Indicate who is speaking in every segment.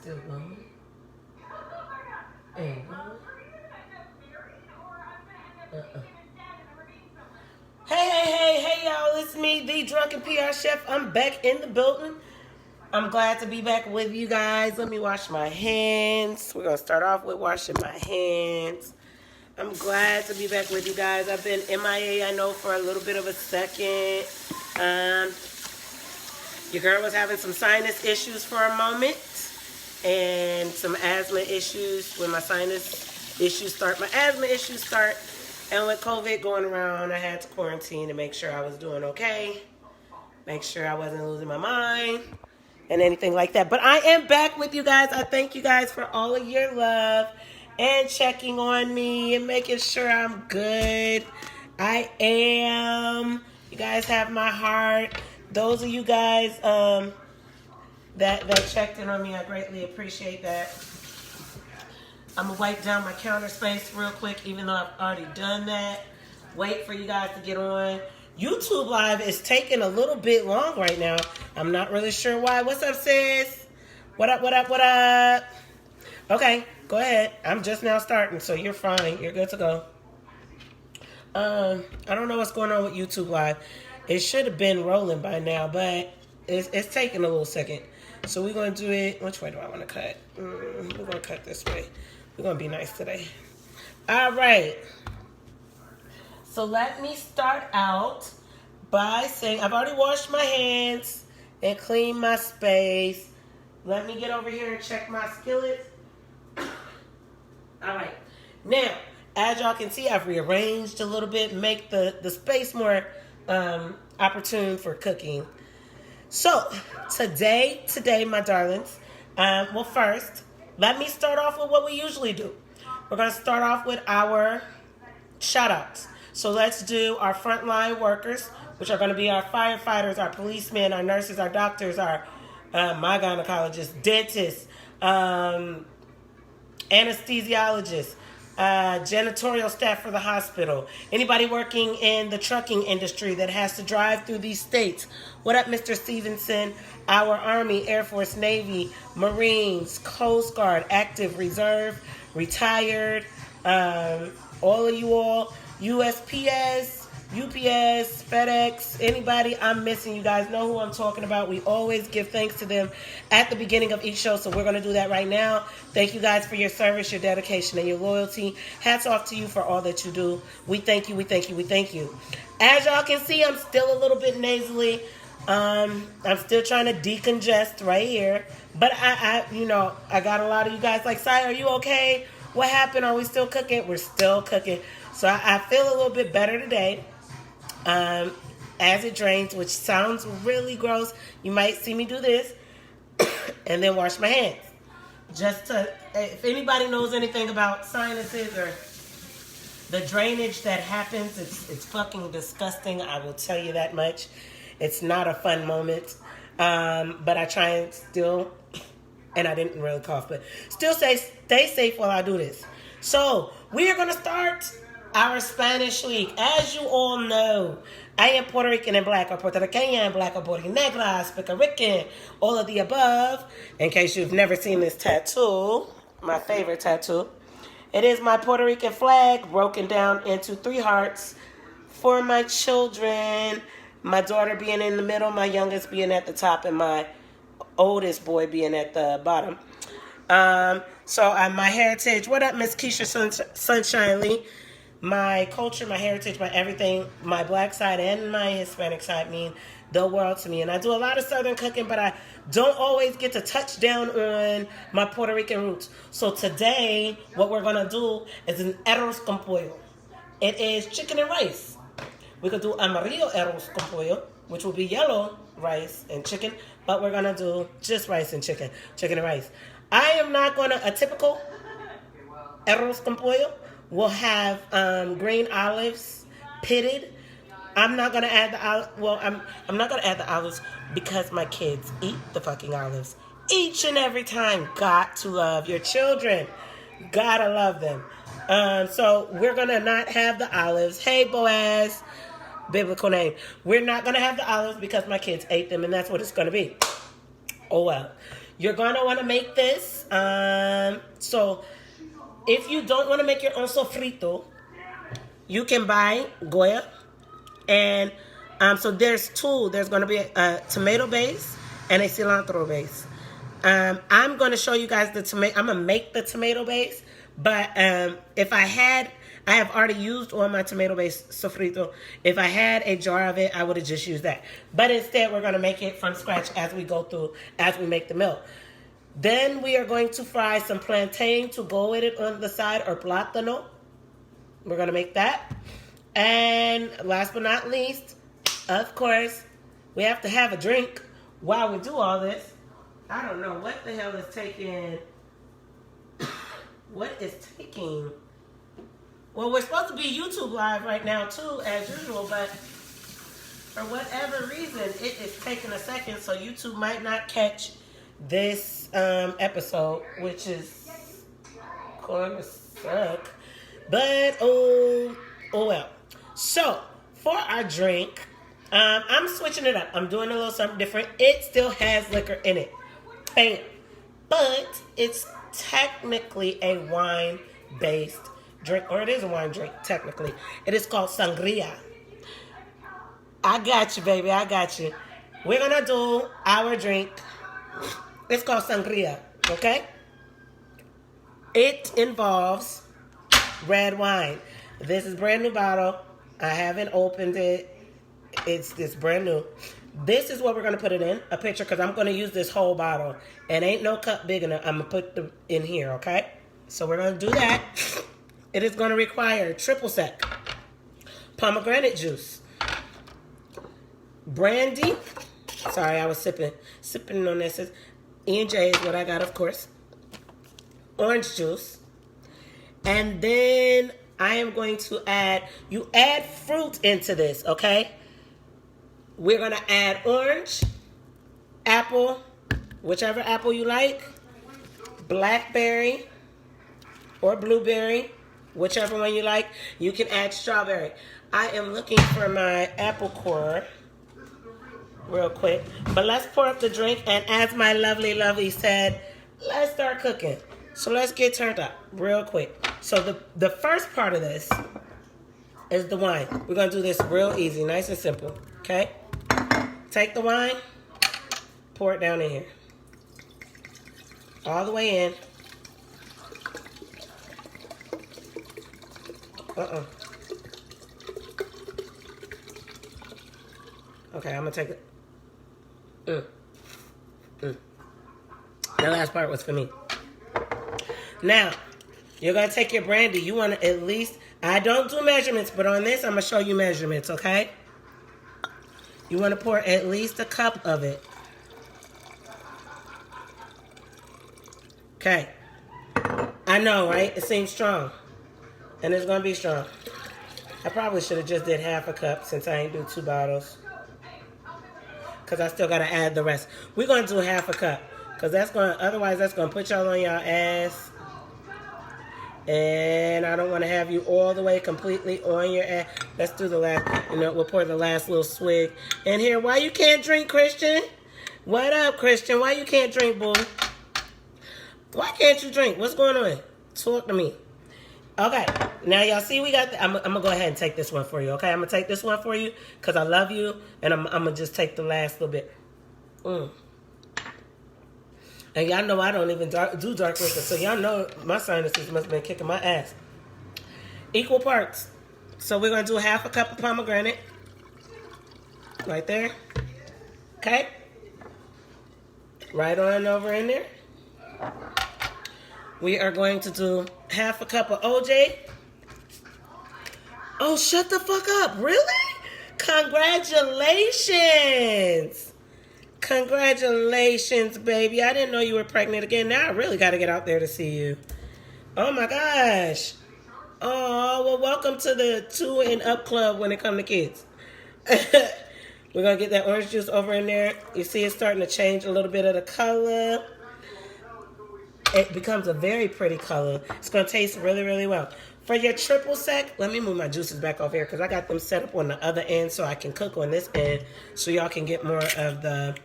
Speaker 1: still going. Ain't going. Uh-uh. Hey, y'all. It's me, the Drunken PR Chef. I'm back in the building. I'm glad to be back with you guys. Let me wash my hands. We're going to start off with washing my hands. I'm glad to be back with you guys. I've been MIA, I know, for a little bit of a second. Your girl was having some sinus issues for a moment and some asthma issues. When my sinus issues start, my asthma issues start. And with COVID going around, I had to quarantine to make sure I was doing okay, make sure I wasn't losing my mind and anything like that. But I am back with you guys. I thank you guys for all of your love and checking on me and making sure I'm good. I am. You guys have my heart. Those of you guys that checked in on me, I greatly appreciate that. I'm going to wipe down my counter space real quick, even though I've already done that. Wait for you guys to get on. YouTube Live is taking a little bit long right now. I'm not really sure why. What's up, sis? What up, what up, what up? Okay, go ahead. I'm just now starting, so you're fine. You're good to go. I don't know what's going on with YouTube Live. It should have been rolling by now, but it's taking a little second. So we're going to do it. Which way do I want to cut? We're going to cut this way. We're going to be nice today. All right. So let me start out by saying I've already washed my hands and cleaned my space. Let me get over here and check my skillet. All right. Now, as y'all can see, I've rearranged a little bit, make the space more opportune for cooking. So, today, my darlings, well, first, let me start off with what we usually do. We're going to start off with our shout-outs. So, let's do our frontline workers, which are going to be our firefighters, our policemen, our nurses, our doctors, our my gynecologist, dentist, anesthesiologist, janitorial staff for the hospital, anybody working in the trucking industry that has to drive through these states. What up, Mr. Stevenson? Our Army, Air Force, Navy, Marines, Coast Guard, active, reserve, retired, all of you all, USPS, UPS, FedEx, anybody I'm missing, you guys know who I'm talking about. We always give thanks to them at the beginning of each show, so we're going to do that right now. Thank you guys for your service, your dedication, and your loyalty. Hats off to you for all that you do. We thank you, we thank you, we thank you. As y'all can see, I'm still a little bit nasally. I'm still trying to decongest right here, but I got a lot of you guys like, Sai, are you okay? What happened? Are we still cooking? We're still cooking. So I feel a little bit better today. As it drains, which sounds really gross. You might see me do this and then wash my hands. Just to, if anybody knows anything about sinuses or the drainage that happens, it's fucking disgusting. I will tell you that much. It's not a fun moment. But I try and still, and I didn't really cough, but still stay safe while I do this. So we are going to start our Spanish week. As you all know, I am Puerto Rican and black, or Puerto Rican and black, or Puerto Negra, Puerto Rican, all of the above. In case you've never seen this tattoo, my favorite tattoo, it is my Puerto Rican flag broken down into 3 hearts for my children. My daughter being in the middle, my youngest being at the top, and my oldest boy being at the bottom. So my heritage, what up, Miss Keisha Sunshine Lee? My culture, my heritage, my everything, my black side and my Hispanic side mean the world to me. And I do a lot of Southern cooking, but I don't always get to touch down on my Puerto Rican roots. So today, what we're going to do is an arroz con pollo. It is chicken and rice. We could do amarillo arroz con pollo, which will be yellow rice and chicken, but we're going to do just rice and chicken and rice. I am not going to, a typical arroz con pollo will have green olives pitted. I'm not gonna add the olive. Well, I'm not gonna add the olives because my kids eat the fucking olives each and every time. Got to love your children. Gotta love them. So we're gonna not have the olives. Hey, Boaz, biblical name. We're not gonna have the olives because my kids ate them, and that's what it's gonna be. Oh well. You're going to want to make this. So if you don't want to make your own sofrito, you can buy Goya. And so there's two. There's going to be a tomato base and a cilantro base. I'm going to show you guys the tomato. I'm going to make the tomato base. But if I have already used all my tomato base sofrito. If I had a jar of it, I would have just used that. But instead, we're going to make it from scratch as we go through, as we make the milk. Then we are going to fry some plantain to go with it on the side, or plátano. We're going to make that. And last but not least, of course, we have to have a drink while we do all this. I don't know what the hell is taking. What is taking? Well, we're supposed to be YouTube live right now too, as usual, but for whatever reason, it is taking a second, so YouTube might not catch this episode, which is going to suck. But oh well. So for our drink, I'm switching it up. I'm doing a little something different. It still has liquor in it, bam, but it's technically a wine-based drink, or it is a wine drink, technically. It is called sangria. I got you, baby. I got you. We're going to do our drink. It's called sangria, okay? It involves red wine. This is brand new bottle. I haven't opened it. It's brand new. This is what we're going to put it in, a pitcher, because I'm going to use this whole bottle. And ain't no cup big enough. I'm going to put them in here, okay? So we're going to do that. It is going to require triple sec, pomegranate juice, brandy. Sorry, I was sipping on this. E&J is what I got, of course. Orange juice. And then I am going to you add fruit into this, okay? We're going to add orange, apple, whichever apple you like, blackberry or blueberry, whichever one you like. You can add strawberry. I am looking for my apple core real quick. But let's pour up the drink. And as my lovely said, let's start cooking. So let's get turned up real quick. So the first part of this is the wine. We're going to do this real easy, nice and simple. Okay? Take the wine, pour it down in here. All the way in. Okay, I'm going to take it. The last part was for me. Now, you're going to take your brandy. You want to at least, I don't do measurements, but on this, I'm going to show you measurements, okay? You want to pour at least a cup of it. Okay. I know, right? It seems strong. And it's going to be strong. I probably should have just did half a cup since I ain't do 2 bottles. Because I still got to add the rest. We're going to do half a cup. Because otherwise that's going to put y'all on y'all ass. And I don't want to have you all the way completely on your ass. Let's do the last, we'll pour the last little swig in here. Why you can't drink, Christian? What up, Christian? Why you can't drink, boy? Why can't you drink? What's going on? Talk to me. Okay. Now, y'all see we got, I'm going to go ahead and take this one for you, okay? I'm going to take this one for you because I love you. And I'm going to just take the last little bit. And y'all know I don't even do dark liquor, so y'all know my sinuses must have been kicking my ass. Equal parts. So we're going to do half a cup of pomegranate. Right there. Okay? Right on over in there. We are going to do half a cup of OJ. Oh, shut the fuck up. Really? Congratulations. Congratulations, baby. I didn't know you were pregnant again. Now I really got to get out there to see you. Oh, my gosh. Oh, well, welcome to the 2 and up club when it comes to kids. We're going to get that orange juice over in there. You see it's starting to change a little bit of the color. It becomes a very pretty color. It's going to taste really, really well. For your triple sec, let me move my juices back over here because I got them set up on the other end so I can cook on this end so y'all can get more of the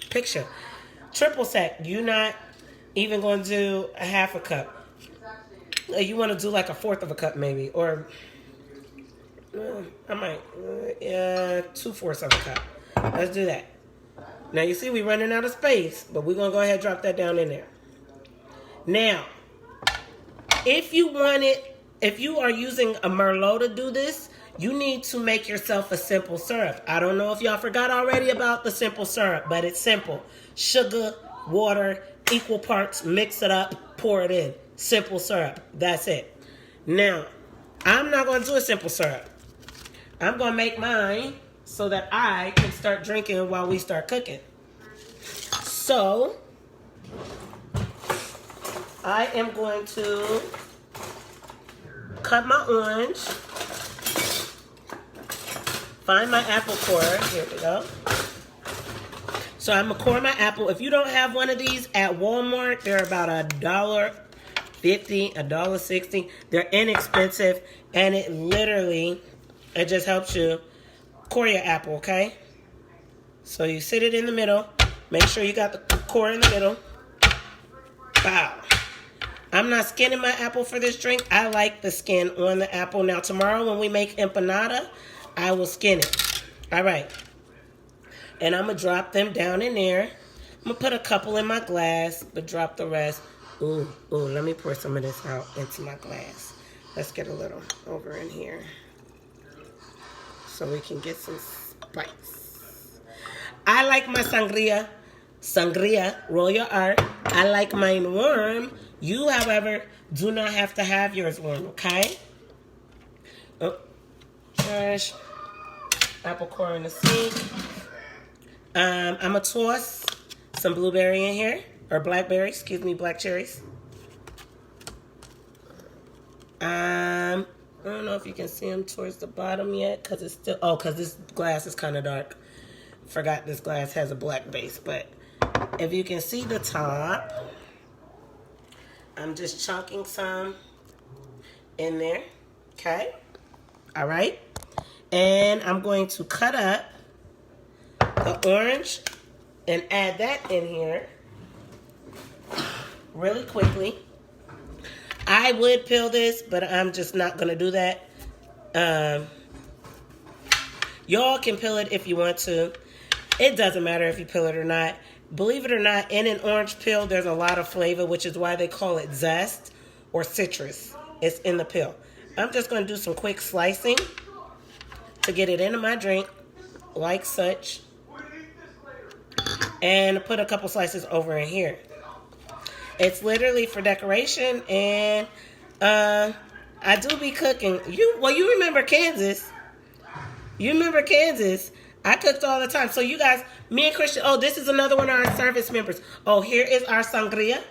Speaker 1: picture. triple sec. You're not even going to do a half a cup. You want to do like a fourth of a cup maybe, or I might 2/4 of a cup. Let's do that. Now you see we're running out of space, but we're gonna go ahead and drop that down in there. Now, if you are using a Merlot to do this, you need to make yourself a simple syrup. I don't know if y'all forgot already about the simple syrup, but it's simple. Sugar, water, equal parts, mix it up, pour it in. Simple syrup. That's it. Now, I'm not going to do a simple syrup. I'm going to make mine so that I can start drinking while we start cooking. So, I am going to cut my orange. Find my apple corer. Here we go. So I'm going to core my apple. If you don't have one of these at Walmart, they're about $1.50, $1.60. They're inexpensive, and it just helps you core your apple, okay? So you sit it in the middle. Make sure you got the core in the middle. Wow. I'm not skinning my apple for this drink. I like the skin on the apple. Now tomorrow when we make empanada, I will skin it. All right. And I'm going to drop them down in there. I'm going to put a couple in my glass, but drop the rest. Ooh, let me pour some of this out into my glass. Let's get a little over in here so we can get some spice. I like my sangria. Sangria, roll your R. I like mine warm. You, however, do not have to have yours warm, okay? Oh, trash. Apple core in the sink. I'm going to toss some blueberry in here. Or blackberry, excuse me, black cherries. I don't know if you can see them towards the bottom yet. Because it's still, because this glass is kind of dark. Forgot this glass has a black base. But if you can see the top, I'm just chunking some in there. Okay. All right. And I'm going to cut up the orange and add that in here really quickly. I would peel this, but I'm just not going to do that. Y'all can peel it if you want to. It doesn't matter if you peel it or not. Believe it or not, in an orange peel, there's a lot of flavor, which is why they call it zest or citrus. It's in the peel. I'm just going to do some quick slicing to get it into my drink, like such. And put a couple slices over in here. It's literally for decoration, and I do be cooking. You remember Kansas. You remember Kansas. I cooked all the time. So you guys, me and Christian, this is another one of our service members. Here is our sangria.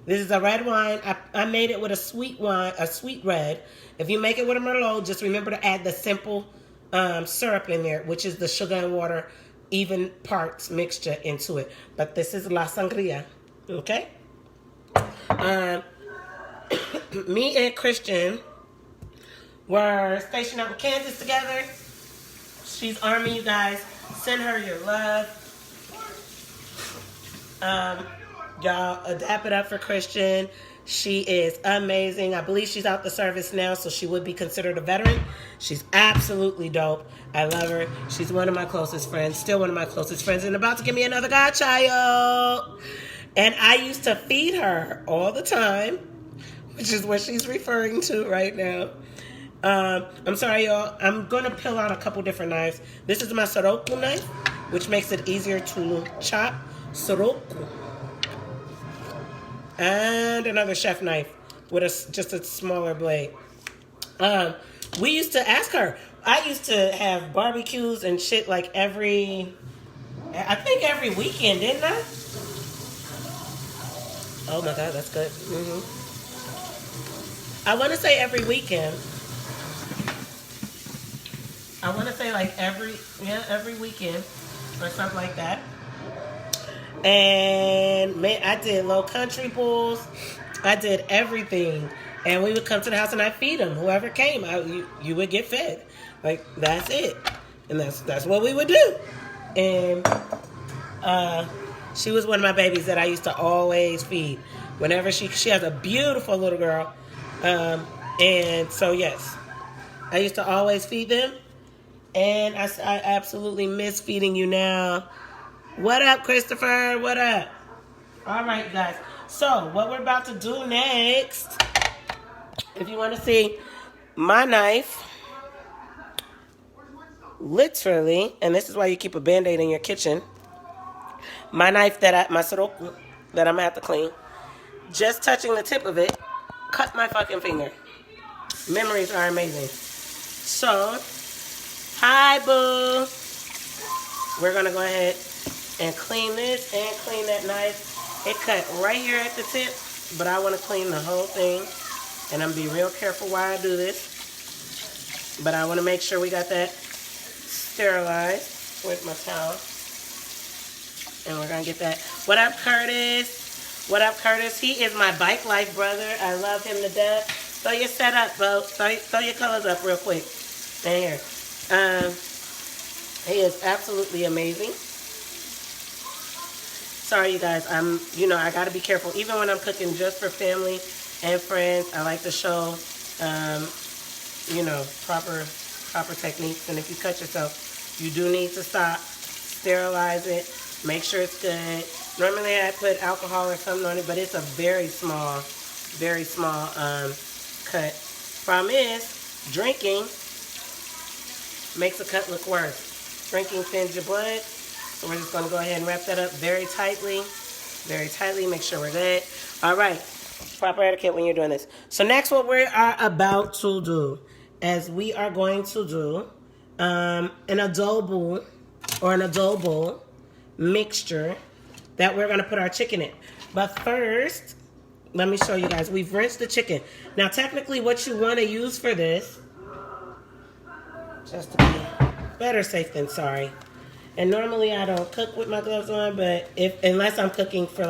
Speaker 1: This is a red wine. I made it with a sweet wine, a sweet red. If you make it with a Merlot, just remember to add the simple syrup in there, which is the sugar and water, even parts mixture into it. But this is la sangria, okay? Me and Christian were stationed out in Kansas together. She's Army, you guys. Send her your love. Y'all dap it up for Christian. She is amazing. I believe she's out the service now, so she would be considered a veteran. She's absolutely dope. I love her. She's one of my closest friends. Still one of my closest friends. And about to give me another godchild. And I used to feed her all the time, which is what she's referring to right now. I'm sorry, y'all. I'm going to peel out a couple different knives. This is my Soroku knife, which makes it easier to chop. Soroku. And another chef knife with just a smaller blade. We used to ask her. I used to have barbecues and shit like every weekend, didn't I? Oh my God, that's good. I want to say every weekend. I want to say like every weekend or something like that. And man, I did Low Country Bulls. I did everything. And we would come to the house and I'd feed them. Whoever came, you would get fed. Like, that's it. And that's what we would do. And She was one of my babies that I used to always feed. Whenever she has a beautiful little girl. And so, yes, I used to always feed them. And I absolutely miss feeding you now. What up, Christopher? What up? All right, guys. So, what we're about to do next, if you want to see my knife, literally, and this is why you keep a Band-Aid in your kitchen, my knife my soroku, that I'm going to have to clean, just touching the tip of it, cut my fucking finger. Memories are amazing. So, hi, boo. We're going to go ahead and clean this and clean that knife. It cut right here at the tip, but I want to clean the whole thing. And I'm going to be real careful while I do this. But I want to make sure we got that sterilized with my towel. And we're going to get that. What up, Curtis? What up, Curtis? He is my bike life brother. I love him to death. Throw your set up, bro. Throw your colors up real quick. And here. He is absolutely amazing. Sorry, you guys. I got to be careful. Even when I'm cooking just for family and friends, I like to show, proper techniques. And if you cut yourself, you do need to stop, sterilize it, make sure it's good. Normally, I put alcohol or something on it, but it's a very small cut. Problem is, drinking makes a cut look worse. Drinking thins your blood. So we're just going to go ahead and wrap that up very tightly. Very tightly. Make sure we're good. All right. Proper etiquette when you're doing this. So next what we are about to do is we are going to do an adobo or an adobo mixture that we're going to put our chicken in. But first, let me show you guys. We've rinsed the chicken. Now technically what you want to use for this, just to be better safe than sorry. And normally I don't cook with my gloves on, but unless I'm cooking for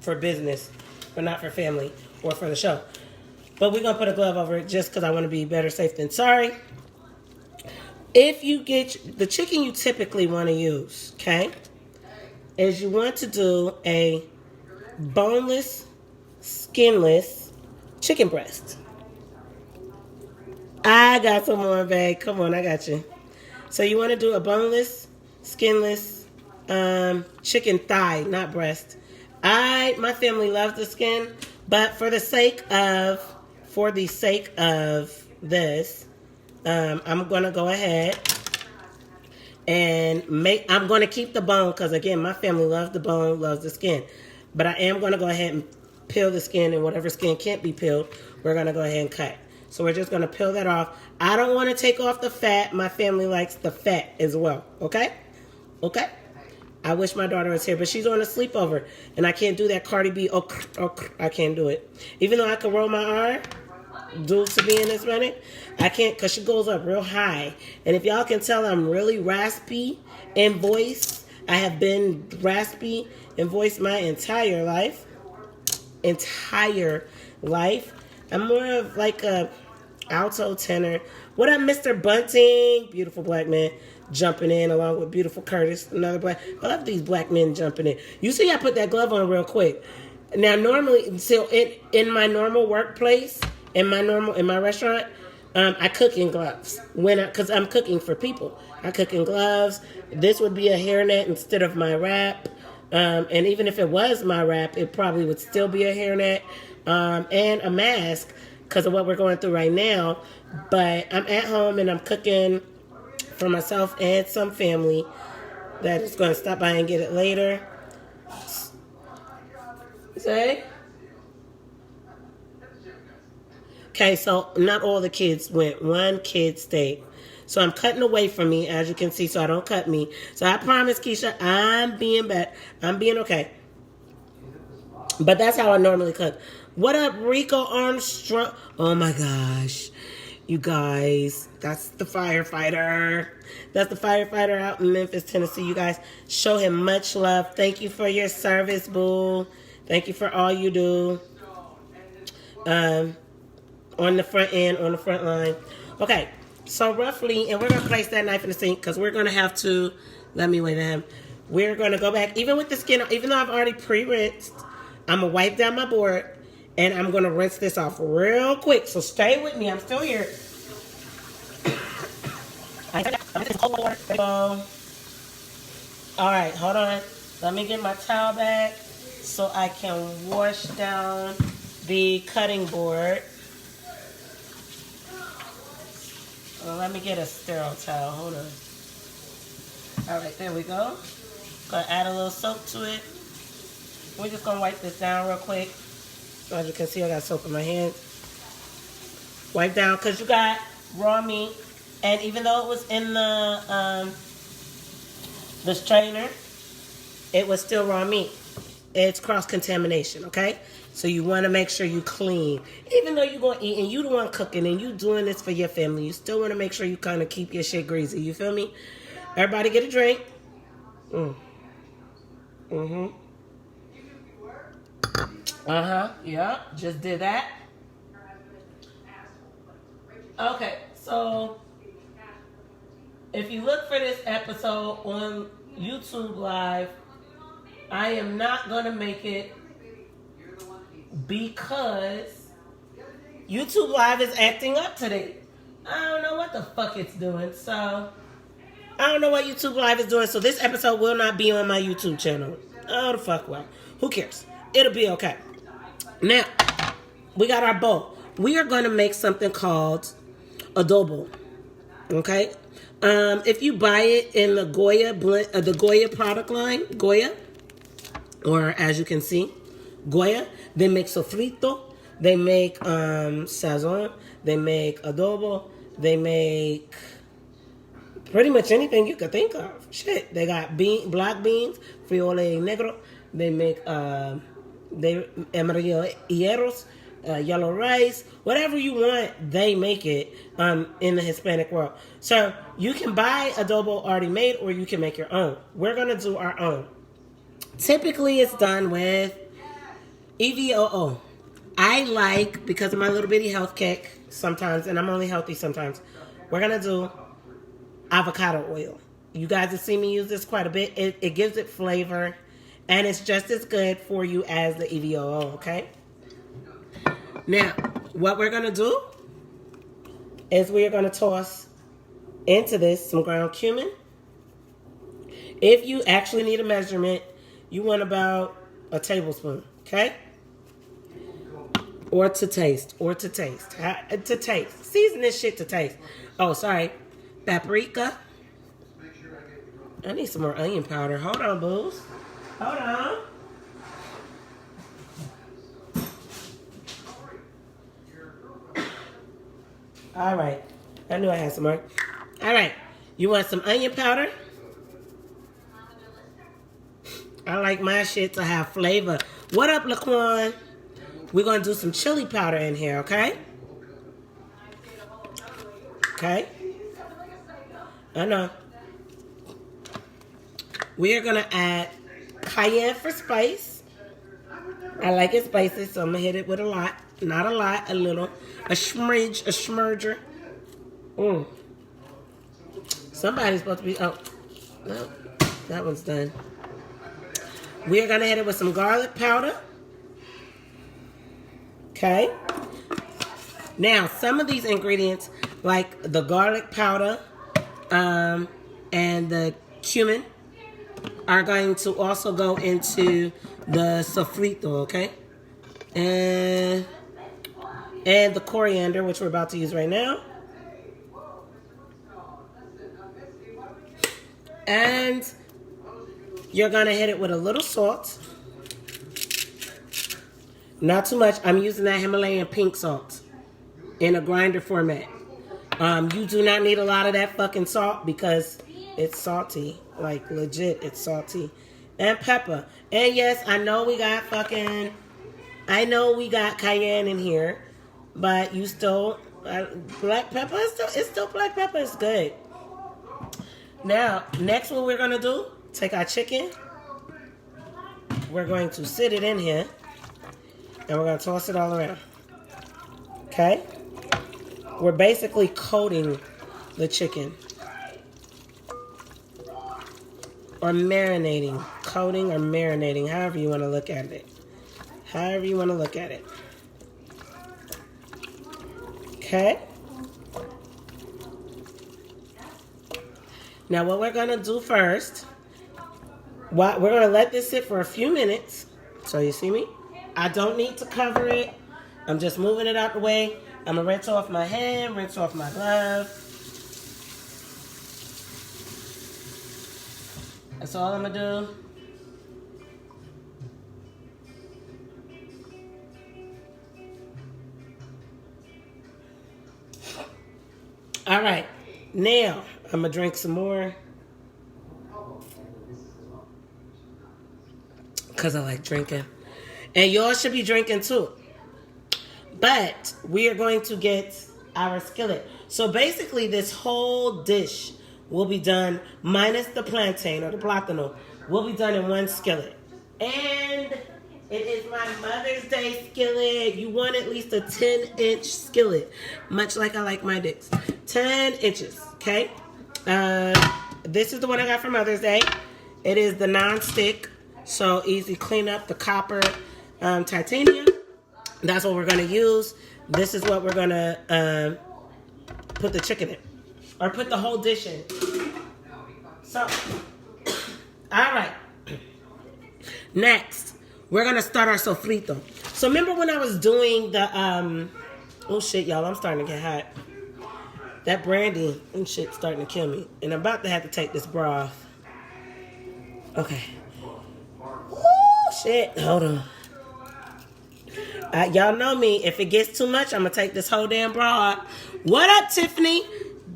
Speaker 1: for business, but not for family or for the show. But we're gonna put a glove over it just because I want to be better safe than sorry. If you get the chicken you typically want to use, okay, is you want to do a boneless, skinless chicken breast. I got some more, babe. Come on, I got you. So you want to do a boneless, skinless chicken thigh, not breast. My family loves the skin, but for the sake of this, I'm gonna go ahead and I'm gonna keep the bone because again, my family loves the bone, loves the skin. But I am gonna go ahead and peel the skin, and whatever skin can't be peeled, we're gonna go ahead and cut. So we're just gonna peel that off. I don't want to take off the fat. My family likes the fat as well. Okay? Okay? I wish my daughter was here, but she's on a sleepover, and I can't do that Cardi B. I can't do it. Even though I can roll my R, due to being this running, I can't because she goes up real high. And if y'all can tell, I'm really raspy in voice. I have been raspy in voice my entire life. I'm more of like a alto tenor. What up, Mr. Bunting? Beautiful black man jumping in along with beautiful Curtis. Another black. I love these black men jumping in. You see, I put that glove on real quick. Now, normally, so in my normal workplace, in my restaurant, I cook in gloves because I'm cooking for people. I cook in gloves. This would be a hairnet instead of my wrap. And even if it was my wrap, it probably would still be a hairnet. And a mask because of what we're going through right now. But I'm at home and I'm cooking for myself and some family that is going to stop by and get it later. Say? Okay, so not all the kids went. One kid stayed. So I'm cutting away from me, as you can see, so I don't cut me. So I promise, Keisha, I'm being okay. But that's how I normally cook. What up, Rico Armstrong? Oh my gosh. You guys, that's the firefighter. That's the firefighter out in Memphis, Tennessee. You guys, show him much love. Thank you for your service, boo. Thank you for all you do. On the front end, on the front line. Okay, so roughly, and we're going to place that knife in the sink because we're going to have to, let me wait at him. We're going to go back, even with the skin, even though I've already pre-rinsed, I'm going to wipe down my board, and I'm going to rinse this off real quick. So stay with me. I'm still here. All right, hold on. Let me get my towel back so I can wash down the cutting board. Let me get a sterile towel. Hold on. All right, there we go. Gonna add a little soap to it. We're just gonna wipe this down real quick. As you can see, I got soap in my hand. Wipe down, because you got raw meat. And even though it was in the strainer, it was still raw meat. It's cross-contamination, okay? So you want to make sure you clean. Even though you're going to eat and you the one cooking and you doing this for your family, you still want to make sure you kind of keep your shit greasy. You feel me? Everybody get a drink. Yeah, just did that. Okay, so if you look for this episode on YouTube Live, I am not going to make it because YouTube Live is acting up today. I don't know what the fuck it's doing. So, I don't know what YouTube Live is doing. So, this episode will not be on my YouTube channel. Oh, the fuck well. Who cares? It'll be okay. Now, we got our bowl. We are going to make something called adobo. Okay? If you buy it in the Goya product line, Goya, or as you can see, Goya, they make sofrito, they make sazon, they make adobo, they make pretty much anything you could think of. Shit, they got black beans, frijoles negro, they make amarillos, yellow rice, whatever you want, they make it in the Hispanic world. So you can buy adobo already made, or you can make your own. We're going to do our own. Typically, it's done with EVOO. I like, because of my little bitty health kick sometimes, and I'm only healthy sometimes, we're going to do avocado oil. You guys have seen me use this quite a bit. It gives it flavor, and it's just as good for you as the EVOO, okay? Now, what we're going to do is we're going to toss into this some ground cumin. If you actually need a measurement, you want about a tablespoon, okay? Or to taste. To taste. Season this shit to taste. Oh, sorry. Paprika. I need some more onion powder. Hold on, booze. Hold on. All right. I knew I had some more. All right. You want some onion powder? I like my shit to have flavor. What up, Laquan? We're going to do some chili powder in here, okay? Okay. I know. We are going to add cayenne for spice. I like it spicy, so I'm going to hit it with a lot. Not a lot, a little. A smidge, a smurger. Somebody's supposed to be... Oh, no. That one's done. We are going to hit it with some garlic powder. Okay. Now, some of these ingredients, like the garlic powder and the cumin, are going to also go into the sofrito, okay? And the coriander, which we're about to use right now. And you're going to hit it with a little salt. Not too much. I'm using that Himalayan pink salt in a grinder format. You do not need a lot of that fucking salt because it's salty. Like, legit, it's salty. And pepper. And yes, I know we got cayenne in here. But you still, black pepper, it's still black pepper. It's good. Now, next what we're going to do, take our chicken. We're going to sit it in here. And we're going to toss it all around. Okay? We're basically coating the chicken. or marinating. Coating or marinating, however you want to look at it. However you want to look at it. Okay? Now what we're going to do first, we're going to let this sit for a few minutes. So you see me? I don't need to cover it. I'm just moving it out the way. I'm going to rinse off my hand, rinse off my glove. That's all I'm going to do. All right. Now, I'm going to drink some more. Because I like drinking. And y'all should be drinking too. But we are going to get our skillet. So basically this whole dish will be done, minus the plantain or the plátano, will be done in one skillet. And it is my Mother's Day skillet. You want at least a 10-inch skillet. Much like I like my dicks. 10 inches, okay? This is the one I got for Mother's Day. It is the non-stick. So easy cleanup, the copper titanium. That's what we're going to use. This is what we're going to put the chicken in. Or put the whole dish in. So, all right. Next, we're going to start our sofrito. So remember when I was doing the, oh shit, y'all, I'm starting to get hot. That brandy and shit starting to kill me. And I'm about to have to take this broth. Okay. Shit, hold on. Y'all know me. If it gets too much, I'm going to take this whole damn broad. What up, Tiffany?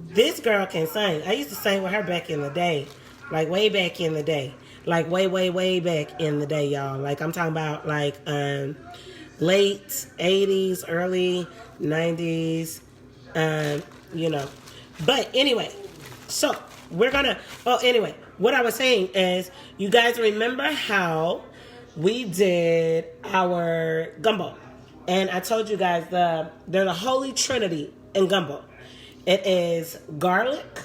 Speaker 1: This girl can sing. I used to sing with her back in the day. Like, way back in the day. Like, way, way, way back in the day, y'all. Like, I'm talking about, like, late 80s, early 90s. You know. But, anyway. So, we're going to... Oh, anyway. What I was saying is, you guys remember how we did our gumbo. And I told you guys they're the Holy Trinity in gumbo. It is garlic.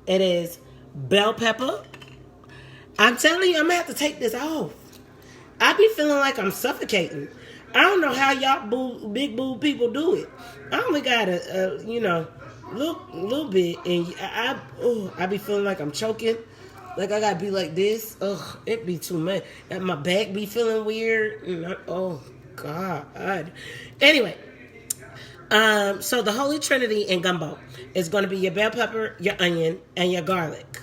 Speaker 1: It is bell pepper. I'm telling you, I'm going to have to take this off. I be feeling like I'm suffocating. I don't know how y'all big boob people do it. I only got a little bit. And I be feeling like I'm choking. Like I gotta be like this. Ugh, it be too much. And my back be feeling weird. Oh God. Anyway, so the Holy Trinity in gumbo is going to be your bell pepper, your onion, and your garlic.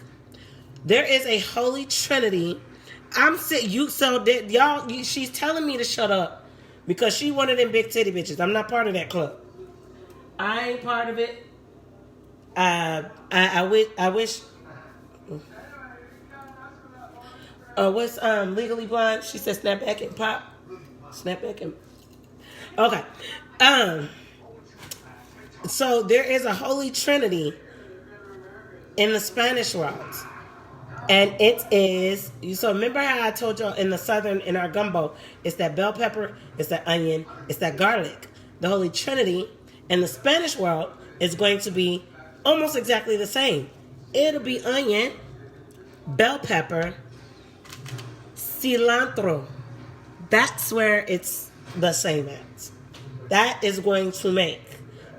Speaker 1: There is a Holy Trinity. She's telling me to shut up because she one of them big titty bitches. I'm not part of that club. I ain't part of it. I wish. What's Legally Blonde? She said snap back and pop. Snap back and... Okay. So there is a Holy Trinity in the Spanish world. And it is... So remember how I told y'all in our gumbo, it's that bell pepper, it's that onion, it's that garlic. The Holy Trinity in the Spanish world is going to be almost exactly the same. It'll be onion, bell pepper, cilantro. That's where it's the same at. That is going to make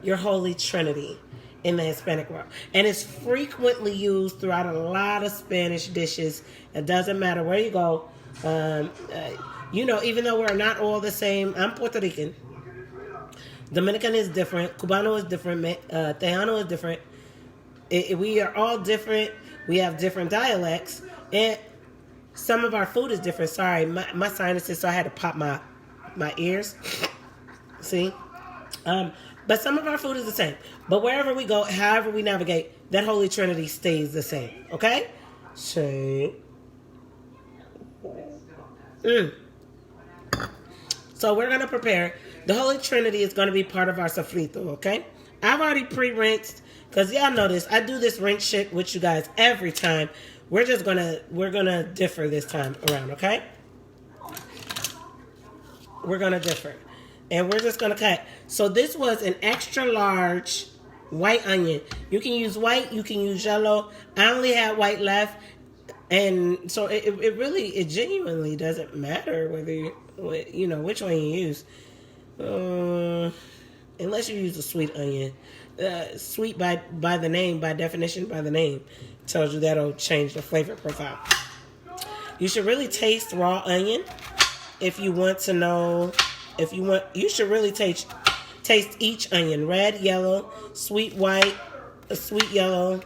Speaker 1: your Holy Trinity in the Hispanic world. And it's frequently used throughout a lot of Spanish dishes. It doesn't matter where you go. Even though we're not all the same, I'm Puerto Rican. Dominican is different. Cubano is different. Tejano is different. We are all different. We have different dialects. And some of our food is different. Sorry, my sinuses, so I had to pop my ears. See? But some of our food is the same. But wherever we go, however we navigate, that Holy Trinity stays the same. Okay? So we're going to prepare. The Holy Trinity is going to be part of our sofrito, okay? I've already pre-rinsed, because y'all know this. I do this rinse shit with you guys every time. We're gonna differ this time around, okay? We're gonna differ. And we're just gonna cut. So this was an extra large white onion. You can use white, you can use yellow. I only had white left. And so it genuinely doesn't matter whether which one you use, unless you use a sweet onion. Sweet by the name, by definition, by the name, tells you that'll change the flavor profile. You should really taste raw onion if you want to know. You should really taste each onion: red, yellow, sweet white, sweet yellow.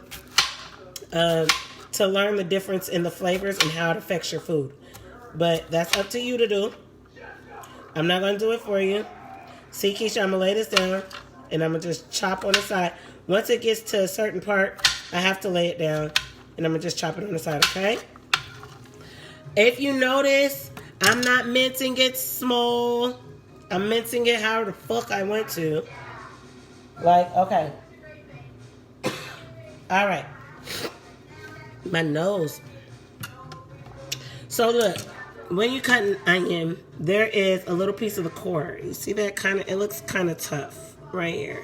Speaker 1: To learn the difference in the flavors and how it affects your food. But that's up to you to do. I'm not going to do it for you. See, Keisha, I'm going to lay this down, and I'm going to just chop on the side. Once it gets to a certain part, I have to lay it down, and I'm going to just chop it on the side, okay? If you notice, I'm not mincing it small. I'm mincing it however the fuck I want to. Okay. All right. My nose. So look, when you cut an onion, there is a little piece of the core. You see that it looks kind of tough right here.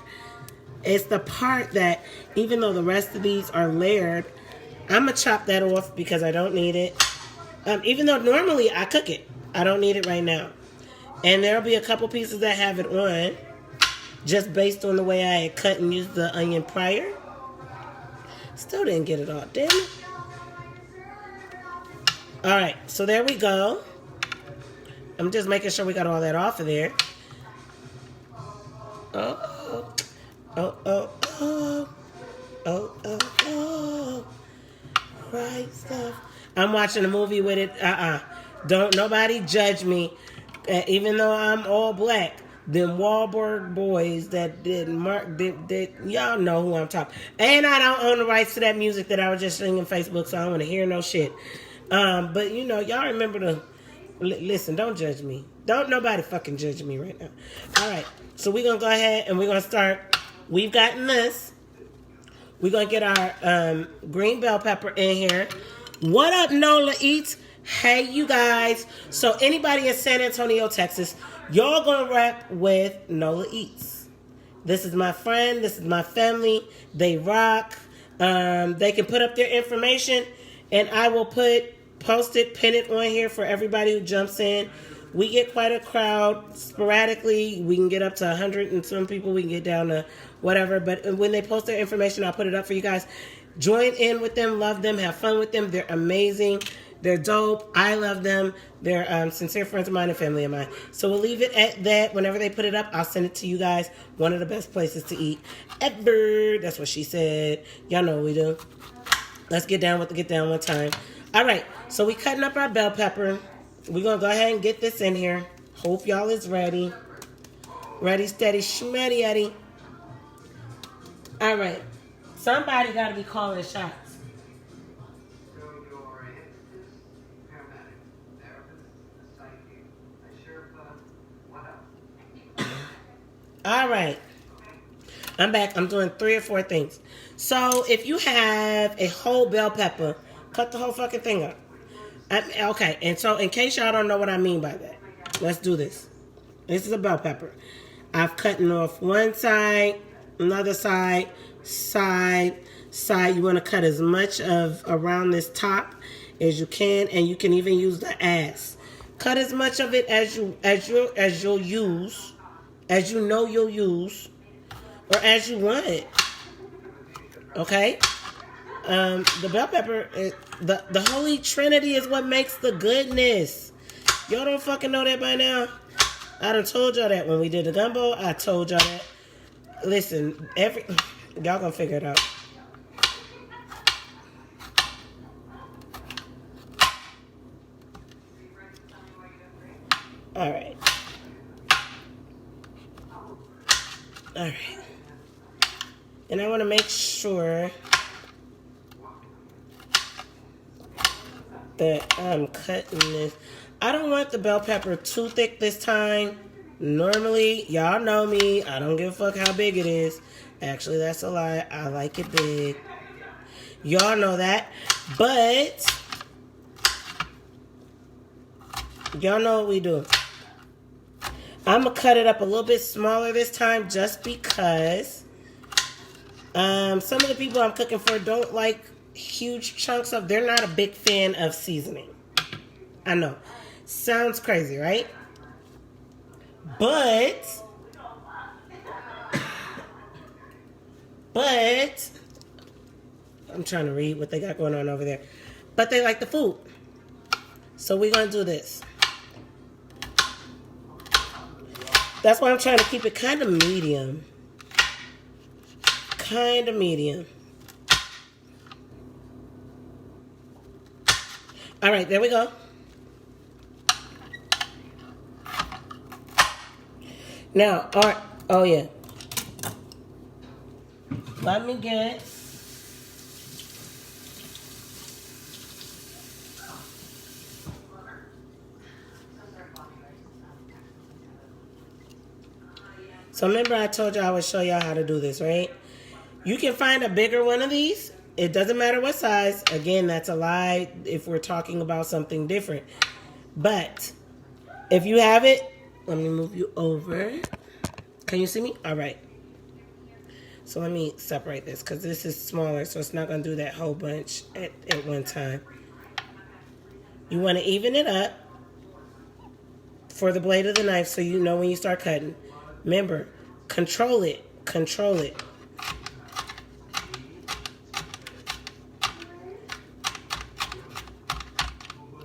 Speaker 1: It's the part that, even though the rest of these are layered, I'm going to chop that off because I don't need it. Even though normally I cook it, I don't need it right now. And there'll be a couple pieces that have it on, just based on the way I had cut and used the onion prior. Still didn't get it all, damn it. Alright, so there we go. I'm just making sure we got all that off of there. Oh. Right stuff. I'm watching a movie with it. Don't nobody judge me. Even though I'm all black. Them Wahlberg boys that did y'all know who I'm talking. And I don't own the rights to that music that I was just singing on Facebook, so I don't want to hear no shit. But y'all remember to listen. Don't judge me. Don't nobody fucking judge me right now. All right, so we're gonna go ahead and we're gonna start. We've gotten this. We're gonna get our green bell pepper in here. What up, Nola Eats? Hey, you guys. So anybody in San Antonio, Texas, y'all gonna rap with Nola Eats. This is my friend. This is my family. They rock. They can put up their information, and I will post it, pin it on here for everybody who jumps in. We get quite a crowd sporadically. We can get up to 100 and some people. We can get down to whatever. But when they post their information, I'll put it up for you guys. Join in with them. Love them. Have fun with them. They're amazing. They're dope. I love them. They're sincere friends of mine and family of mine. So we'll leave it at that. Whenever they put it up, I'll send it to you guys. One of the best places to eat ever. That's what she said. Y'all know what we do. Let's get down with the get down one time. All right. So we cutting up our bell pepper. We're going to go ahead and get this in here. Hope y'all is ready. Ready, steady, schmetty, Eddie. All right. Somebody got to be calling shots. All right. I'm back. I'm doing 3 or 4 things. So if you have a whole bell pepper, cut the whole fucking thing up. Okay. And so in case y'all don't know what I mean by that, let's do this. This is a bell pepper. I've cut off one side, another side. You want to cut as much of around this top as you can, and you can even use the ass. Cut as much of it as you'll use, as you know you'll use, or as you want it. Okay? The bell pepper, the Holy Trinity is what makes the goodness. Y'all don't fucking know that by now? I done told y'all that when we did the gumbo. I told y'all that. Listen, y'all gonna figure it out. All right. And I want to make sure that I'm cutting this. I don't want the bell pepper too thick this time. Normally, y'all know me. I don't give a fuck how big it is. Actually, that's a lie. I like it big. Y'all know that. But y'all know what we do. I'm going to cut it up a little bit smaller this time just because some of the people I'm cooking for don't like huge chunks of. They're not a big fan of seasoning. I know. Sounds crazy, right? But I'm trying to read what they got going on over there. But they like the food. So we're going to do this. That's why I'm trying to keep it kind of medium. Kind of medium. All right, there we go. Now, all right. Oh, yeah. Let me get... So remember I told you I would show y'all how to do this, right? You can find a bigger one of these. It doesn't matter what size. Again, that's a lie if we're talking about something different. But if you have it, let me move you over. Can you see me? All right. So let me separate this because this is smaller, so it's not going to do that whole bunch at one time. You want to even it up for the blade of the knife so you know when you start cutting. Remember, control it. Control it.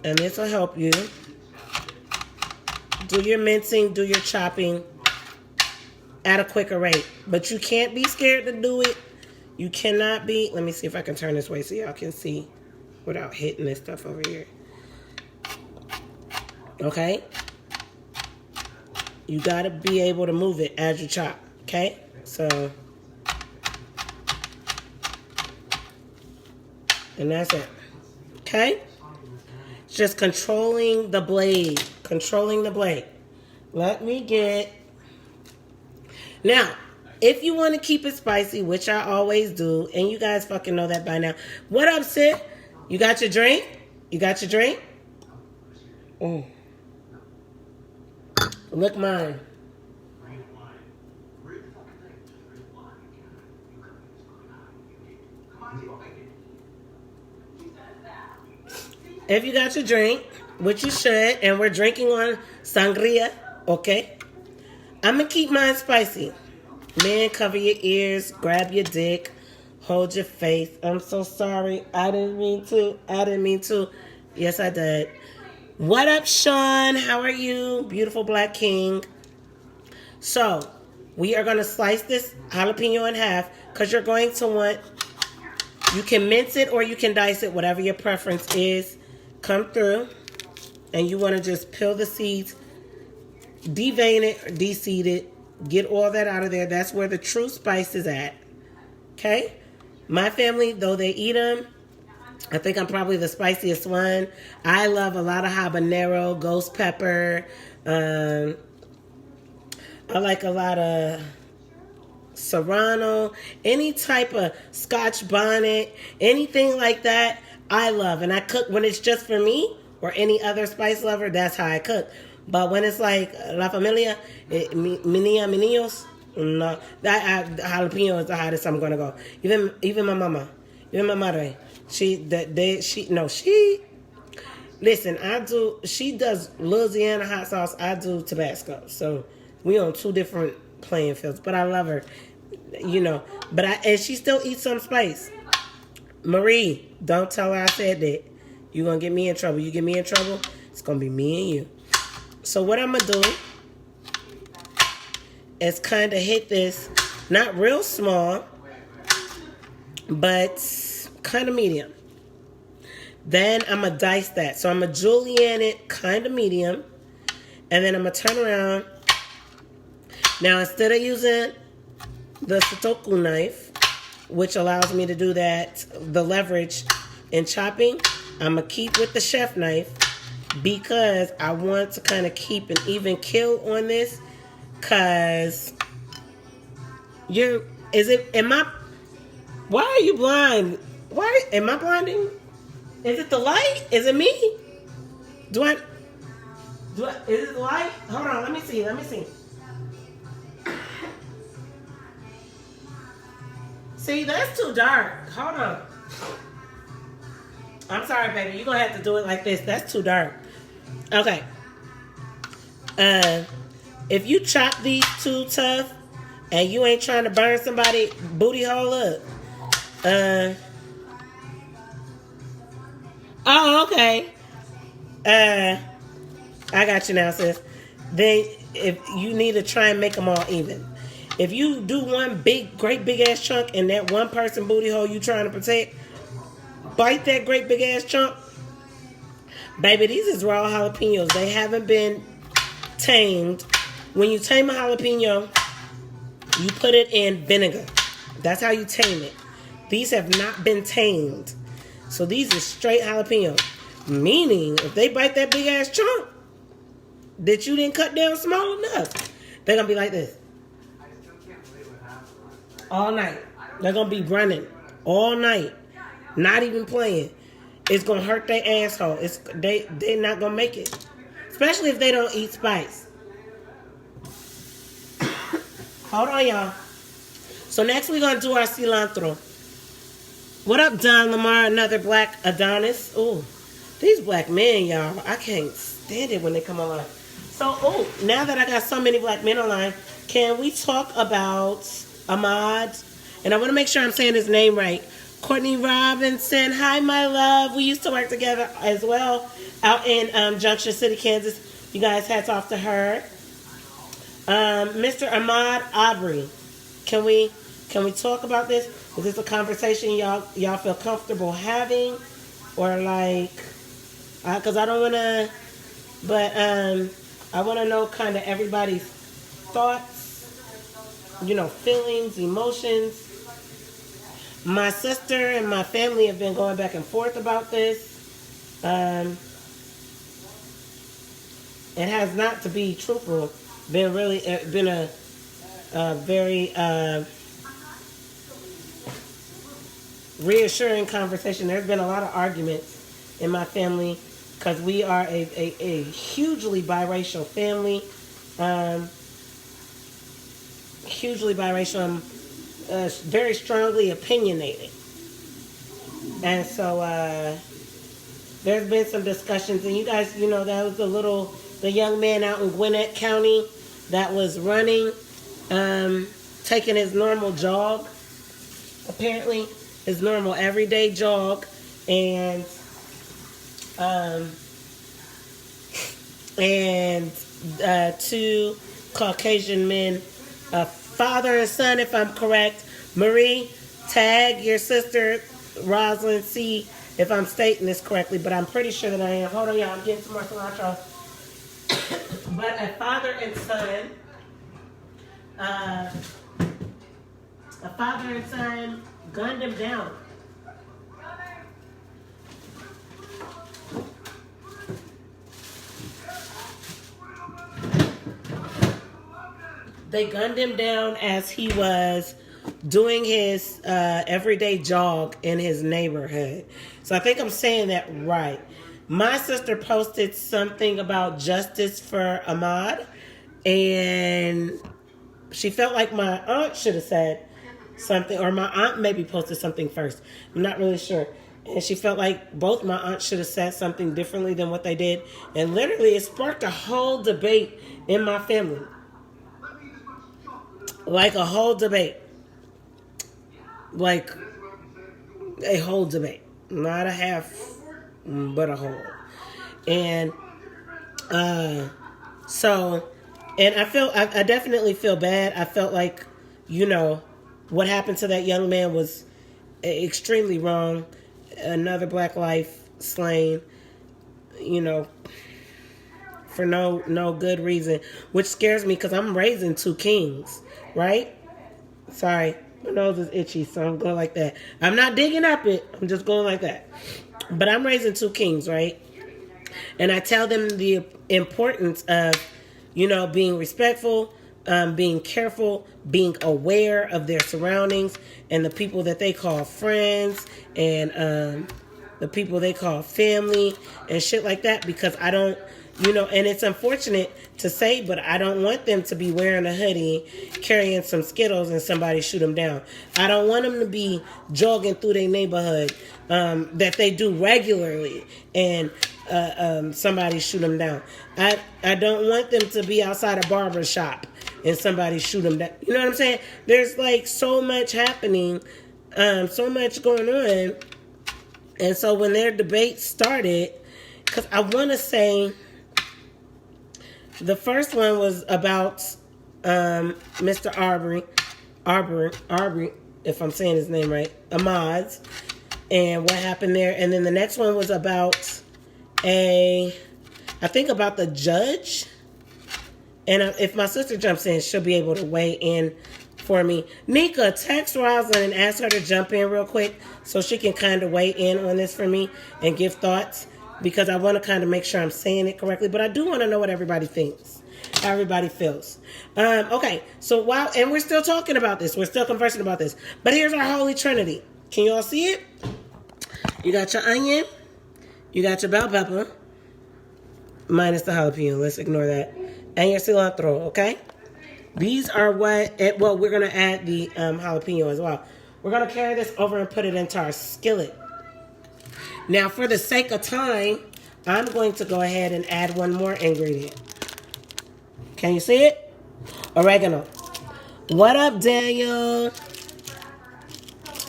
Speaker 1: And this will help you. Do your mincing, do your chopping at a quicker rate. But you can't be scared to do it. You cannot be. Let me see if I can turn this way so y'all can see without hitting this stuff over here. Okay? You got to be able to move it as you chop. Okay? So. And that's it. Okay? Just controlling the blade. Controlling the blade. Let me get... Now, if you want to keep it spicy, which I always do, and you guys fucking know that by now. What up, Sid? You got your drink? You got your drink? Mm. Look mine. If you got your drink, which you should, and we're drinking on sangria, okay? I'm going to keep mine spicy. Man, cover your ears, grab your dick, hold your face. I'm so sorry. I didn't mean to. Yes, I did. What up, Sean? How are you? Beautiful black king. So, we are going to slice this jalapeno in half because you're going to want... You can mince it or you can dice it, whatever your preference is. Come through. And you want to just peel the seeds, devein it, or de-seed it, get all that out of there. That's where the true spice is at. Okay? My family, though they eat them, I think I'm probably the spiciest one. I love a lot of habanero, ghost pepper. I like a lot of serrano, any type of Scotch bonnet, anything like that, I love. And I cook when it's just for me or any other spice lover, that's how I cook. But when it's like La Familia, Minios, no, that jalapeno is the hottest I'm gonna go. Even my mama, even my mother, listen, she does Louisiana hot sauce, I do Tabasco. So we on two different playing fields, but I love her, and she still eats some spice. Marie, don't tell her I said that. You're gonna get me in trouble. You get me in trouble, it's gonna be me and you. So what I'm gonna do is kind of hit this, not real small, but kind of medium. Then I'm going to dice that. So I'm going to julienne it kind of medium. And then I'm going to turn around. Now, instead of using the Sutoku knife, which allows me to do that, the leverage in chopping, I'm going to keep with the chef knife because I want to kind of keep an even kill on this. Because why are you blind? Why am I blinding? Is it the light? Is it me? Is it the light? Hold on, let me see. See, that's too dark. Hold on. I'm sorry, baby. You're going to have to do it like this. That's too dark. Okay. If you chop these too tough and you ain't trying to burn somebody booty hole up. Oh, okay. I got you now, sis. Then if you need to try and make them all even. If you do one great big ass chunk and that one person booty hole you trying to protect, bite that great big ass chunk. Baby, these is raw jalapenos. They haven't been tamed. When you tame a jalapeno, you put it in vinegar. That's how you tame it. These have not been tamed. So these are straight jalapenos. Meaning, if they bite that big ass chunk that you didn't cut down small enough, they're going to be like this. All night. They're going to be running all night. Not even playing. It's going to hurt their asshole. They're not going to make it. Especially if they don't eat spice. Hold on, y'all. So next we're going to do our cilantro. What up, Don Lamar? Another black Adonis. Ooh, these black men, y'all. I can't stand it when they come online. So, now that I got so many black men online, can we talk about Ahmad? And I want to make sure I'm saying his name right. Courtney Robinson. Hi, my love. We used to work together as well out in Junction City, Kansas. You guys, hats off to her. Mr. Ahmad Aubrey. Can we talk about this? Is this a conversation y'all feel comfortable having? Or like, because I don't want to, but I want to know kind of everybody's thoughts, feelings, emotions. My sister and my family have been going back and forth about this. It has not, to be truthful, been a very reassuring conversation. There's been a lot of arguments in my family because we are a hugely biracial family. Hugely biracial. Very strongly opinionated. And so there's been some discussions. And you guys, that was the young man out in Gwinnett County that was running, taking his normal jog, apparently his normal everyday jog, and two Caucasian men, father and son, if I'm correct. Marie, tag your sister Rosalind, see if I'm stating this correctly, but I'm pretty sure that I am. Hold on, y'all, I'm getting some more cilantro. But a father and son gunned him down. They gunned him down as he was doing his everyday jog in his neighborhood. So I think I'm saying that right. My sister posted something about justice for Ahmad, and she felt like my aunt should have said something, or my aunt maybe posted something first. I'm not really sure. And she felt like both my aunts should have said something differently than what they did. And literally, it sparked a whole debate in my family. Like a whole debate. Like a whole debate. Not a half, but a whole. And so, and I definitely feel bad. I felt like, what happened to that young man was extremely wrong. Another black life slain, for no good reason, which scares me because I'm raising two kings, right? Sorry, my nose is itchy, so I'm going like that. I'm not digging up it. I'm just going like that. But I'm raising two kings, right? And I tell them the importance of, being respectful, being careful, being aware of their surroundings and the people that they call friends and the people they call family and shit like that, because I don't, You know, and it's unfortunate to say, but I don't want them to be wearing a hoodie, carrying some Skittles, and somebody shoot them down. I don't want them to be jogging through their neighborhood that they do regularly, and somebody shoot them down. I don't want them to be outside a barber shop and somebody shoot them down. You know what I'm saying? There's like so much happening, so much going on, and so when their debate started, because I want to say. The first one was about Mr. Arbery, if I'm saying his name right, Ahmad's, and what happened there. And then the next one was about I think about the judge. And if my sister jumps in, she'll be able to weigh in for me. Nika, text Rosalind and ask her to jump in real quick so she can kind of weigh in on this for me and give thoughts. Because I want to kind of make sure I'm saying it correctly. But I do want to know what everybody thinks. How everybody feels. Okay. So and we're still talking about this. We're still conversing about this. But here's our Holy Trinity. Can you all see it? You got your onion. You got your bell pepper. Minus the jalapeno. Let's ignore that. And your cilantro. Okay? These are we're going to add the jalapeno as well. We're going to carry this over and put it into our skillet. Now, for the sake of time, I'm going to go ahead and add one more ingredient. Can you see it? Oregano. What up, Daniel?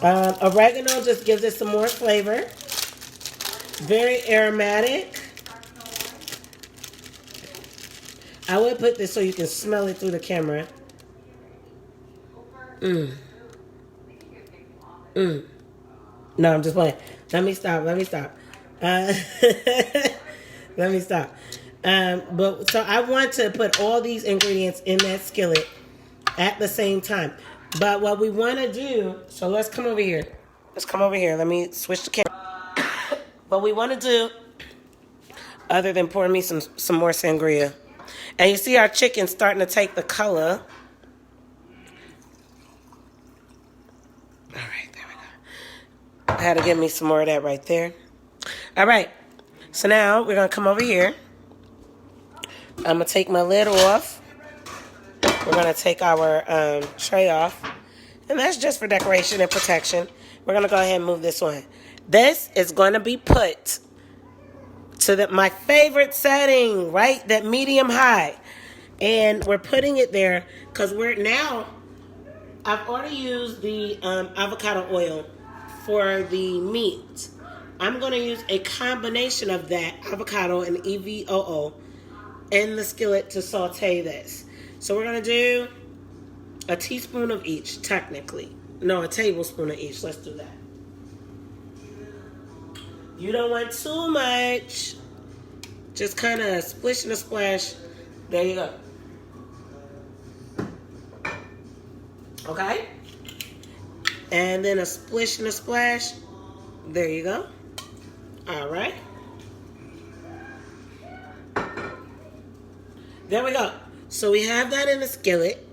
Speaker 1: Oregano just gives it some more flavor. Very aromatic. I would put this so you can smell it through the camera. No, I'm just playing. Let me stop. Let me stop. But so I want to put all these ingredients in that skillet at the same time. But what we want to do, so let's come over here. Let me switch the camera. What we want to do, other than pouring me some more sangria, and you see our chicken starting to take the color. All right, there we go. I had to give me some more of that right there. All right, so now we're going to come over here. I'm going to take my lid off. We're going to take our tray off. And that's just for decoration and protection. We're going to go ahead and move this one. This is going to be put to my favorite setting, right? That medium high. And we're putting it there because I've already used the avocado oil for the meat. I'm going to use a combination of that avocado and EVOO in the skillet to saute this. So we're going to do a teaspoon of each, technically. No, a tablespoon of each. Let's do that. You don't want too much. Just kind of splish and a splash. There you go. Okay? And then a splish and a splash. There you go. All right. There we go. So we have that in the skillet.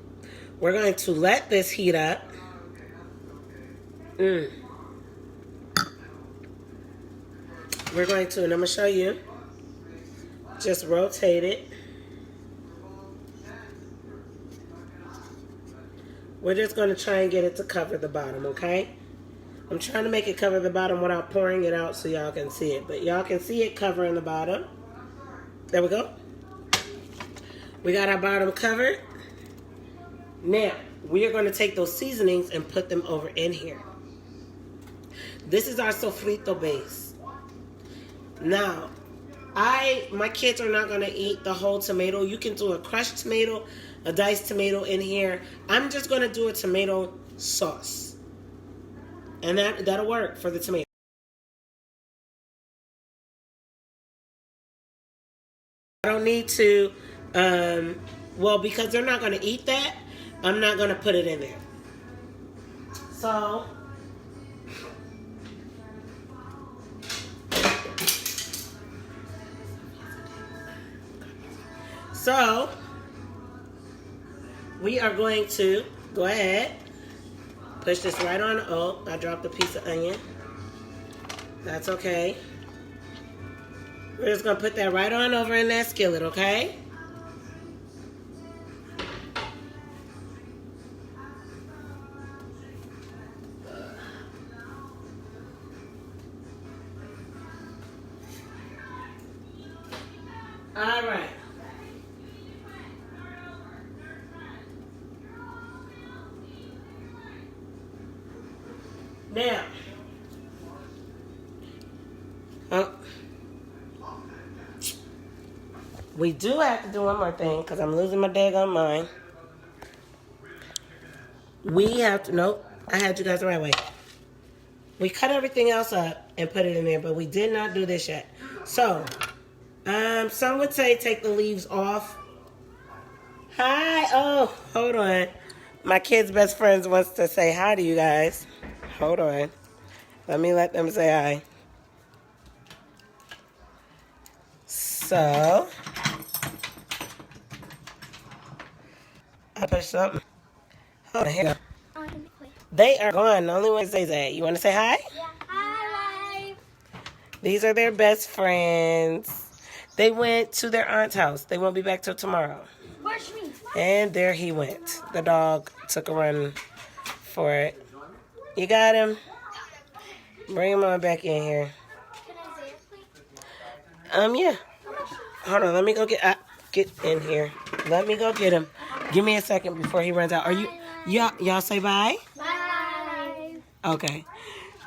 Speaker 1: We're going to let this heat up. We're going to, and I'm going to show you, just rotate it. We're just going to try and get it to cover the bottom, okay? I'm trying to make it cover the bottom without pouring it out so y'all can see it. But y'all can see it covering the bottom. There we go. We got our bottom covered. Now, we are going to take those seasonings and put them over in here. This is our sofrito base. Now, my kids are not going to eat the whole tomato. You can do a crushed tomato, a diced tomato in here. I'm just going to do a tomato sauce. And that'll work for the tomato. I don't need to, because they're not going to eat that, I'm not going to put it in there. So, we are going to go ahead, push this right on. Oh, I dropped a piece of onion. That's okay. We're just going to put that right on over in that skillet, okay? All right. Now, we do have to do one more thing because I'm losing my daggone mind. We have to, nope, I had you guys the right way. We cut everything else up and put it in there, but we did not do this yet. So, some would say take the leaves off. Hi, oh, hold on. My kid's best friends wants to say hi to you guys. Hold on. Let them say hi. So, I put something. Hold on, here. They are gone. The only one says that. You want to say hi?
Speaker 2: Yeah. Hi.
Speaker 1: These are their best friends. They went to their aunt's house. They won't be back till tomorrow.
Speaker 2: Where's me?
Speaker 1: And there he went. The dog took a run for it. You got him? Bring him on back in here.
Speaker 2: Can I say it, please?
Speaker 1: Yeah. Hold on, let me go get in here. Let me go get him. Give me a second before he runs out. Are you y'all say bye?
Speaker 2: Bye.
Speaker 1: Okay.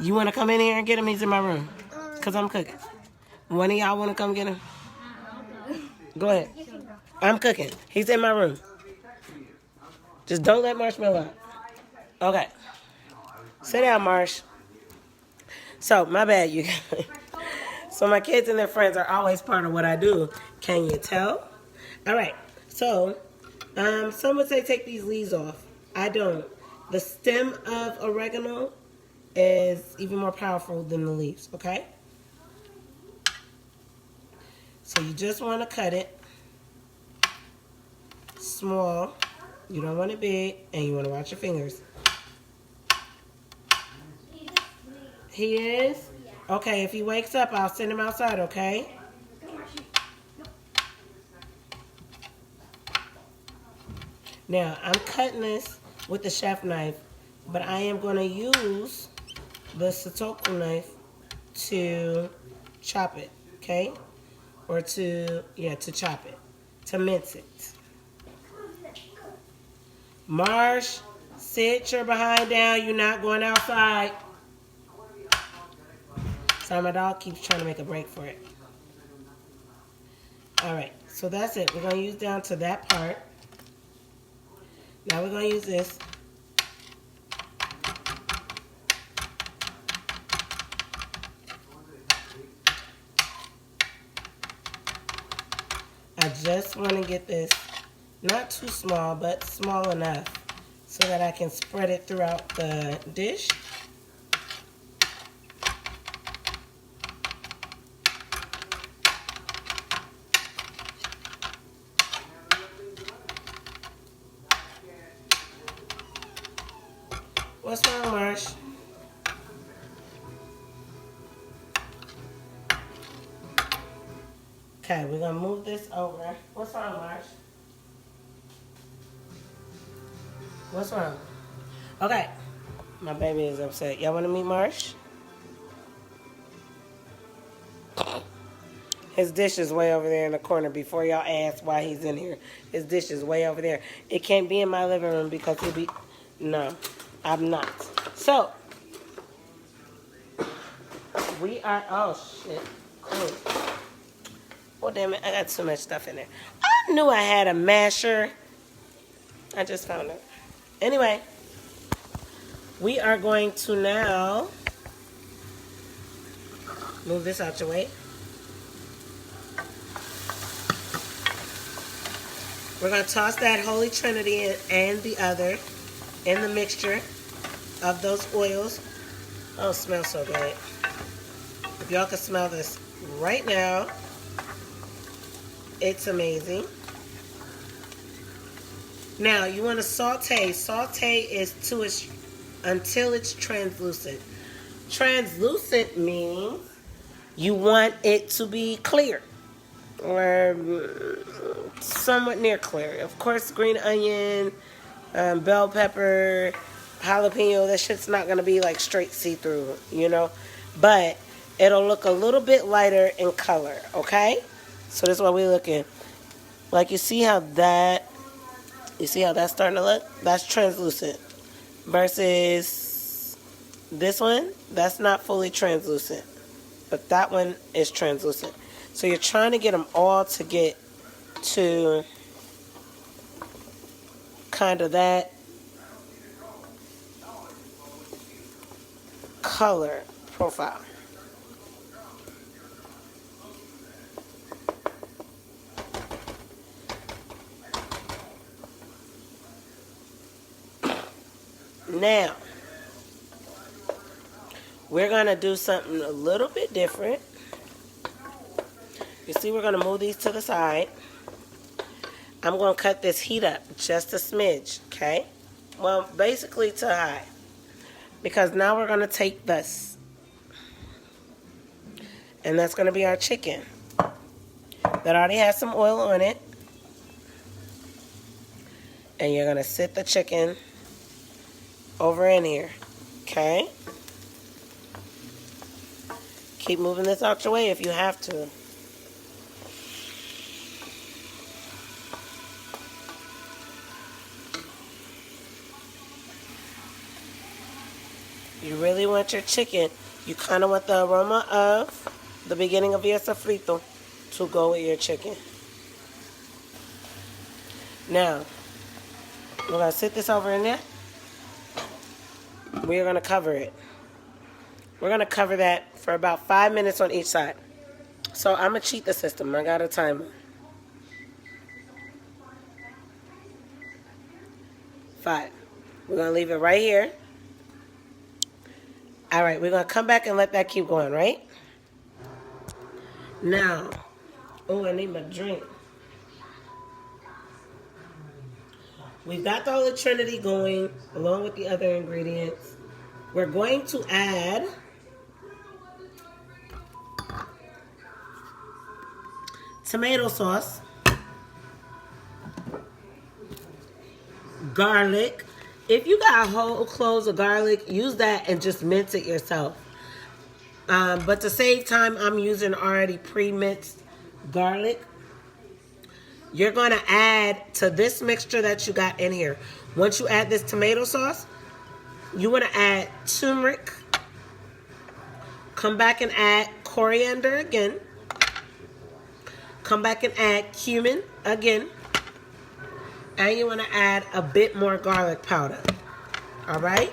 Speaker 1: You want to come in here and get him? He's in my room. Because I'm cooking. One of y'all want to come get him? Go ahead. I'm cooking. He's in my room. Just don't let Marshmallow out. Okay. Sit down, Marsh. So, my bad, you guys. So, my kids and their friends are always part of what I do. Can you tell? All right. So, some would say take these leaves off. I don't. The stem of oregano is even more powerful than the leaves, okay? So, you just want to cut it small. You don't want it big, and you want to watch your fingers. He is? Okay, if he wakes up, I'll send him outside, okay? Now, I'm cutting this with the chef knife, but I am going to use the Sutoku knife to chop it, okay? Or to chop it, to mince it. Marsh, sit your behind down. You're not going outside. Sorry, my dog keeps trying to make a break for it. All right, so that's it. We're going to use down to that part. Now we're going to use this. I just want to get this not too small, but small enough so that I can spread it throughout the dish. What's wrong, Marsh? Okay, we're going to move this over. What's wrong, Marsh? What's wrong? Okay. My baby is upset. Y'all want to meet Marsh? His dish is way over there in the corner. Before y'all ask why he's in here, his dish is way over there. It can't be in my living room because he'll be... No, I'm not. So, we are... Oh, shit. Cool. Oh, damn it. I got too much stuff in there. I knew I had a masher. I just found it. Anyway, we are going to now move this out your way. We're going to toss that Holy Trinity in, and the other in the mixture of those oils. Oh, it smells so good. If y'all can smell this right now, it's amazing. Now, you want to saute. Saute is until it's translucent. Translucent means you want it to be clear or somewhat near clear. Of course, green onion, bell pepper, jalapeno, that shit's not going to be like straight see-through, you know? But it'll look a little bit lighter in color, okay? So this is what we're looking. Like you see how that's starting to look? That's translucent. Versus this one, that's not fully translucent. But that one is translucent. So you're trying to get them all to get to kind of that color profile. Now, we're going to do something a little bit different. You see, we're going to move these to the side. I'm going to cut this heat up just a smidge, okay? Well, basically to high. Because now we're going to take this. And that's going to be our chicken. That already has some oil on it. And you're going to sit the chicken over in here, okay? Keep moving this out your way if you have to. You really want your chicken, you kind of want the aroma of the beginning of your sofrito to go with your chicken. Now, we're going to sit this over in there. We're going to cover it. We're going to cover that for about 5 minutes on each side. So I'm going to cheat the system. I got a timer. 5. We're going to leave it right here. All right, we're going to come back and let that keep going, right? Now, oh, I need my drink. We've got the Holy Trinity going along with the other ingredients. We're going to add tomato sauce, garlic. If you got whole cloves of garlic, use that and just mince it yourself. But to save time, I'm using already pre-minced garlic. You're going to add to this mixture that you got in here. Once you add this tomato sauce, you want to add turmeric. Come back and add coriander again. Come back and add cumin again. And you want to add a bit more garlic powder. All right?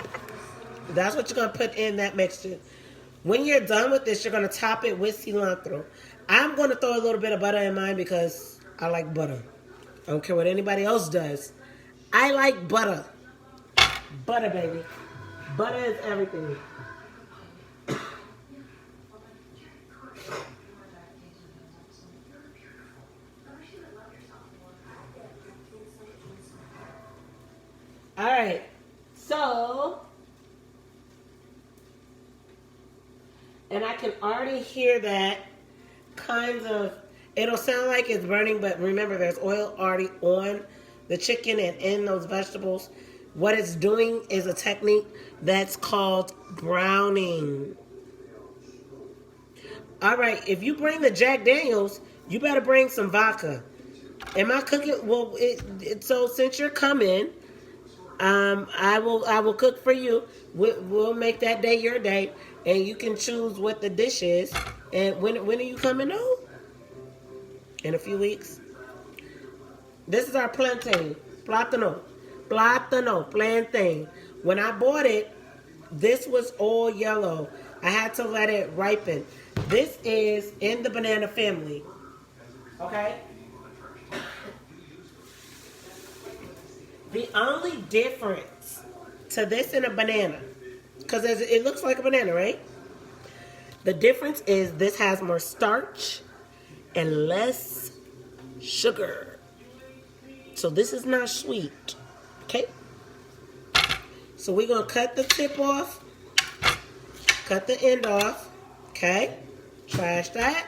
Speaker 1: That's what you're going to put in that mixture. When you're done with this, you're going to top it with cilantro. I'm going to throw a little bit of butter in mine because I like butter. I don't care what anybody else does. I like butter. Butter, baby. Butter is everything. All right. So, and I can already hear that kinds of, it'll sound like it's burning, but remember there's oil already on the chicken and in those vegetables. What it's doing is a technique that's called browning. All right, if you bring the Jack Daniels, you better bring some vodka. Am I cooking? Well, so since you're coming, I will cook for you. We'll make that day your day, and you can choose what the dish is. And when are you coming home? In a few weeks. This is our plantain. Plantain. When I bought it, this was all yellow. I had to let it ripen. This is in the banana family. Okay? The only difference to this and a banana, because it looks like a banana, right? The difference is this has more starch and less sugar. So this is not sweet. Okay? So we're going to cut the tip off. Cut the end off. Okay? Trash that.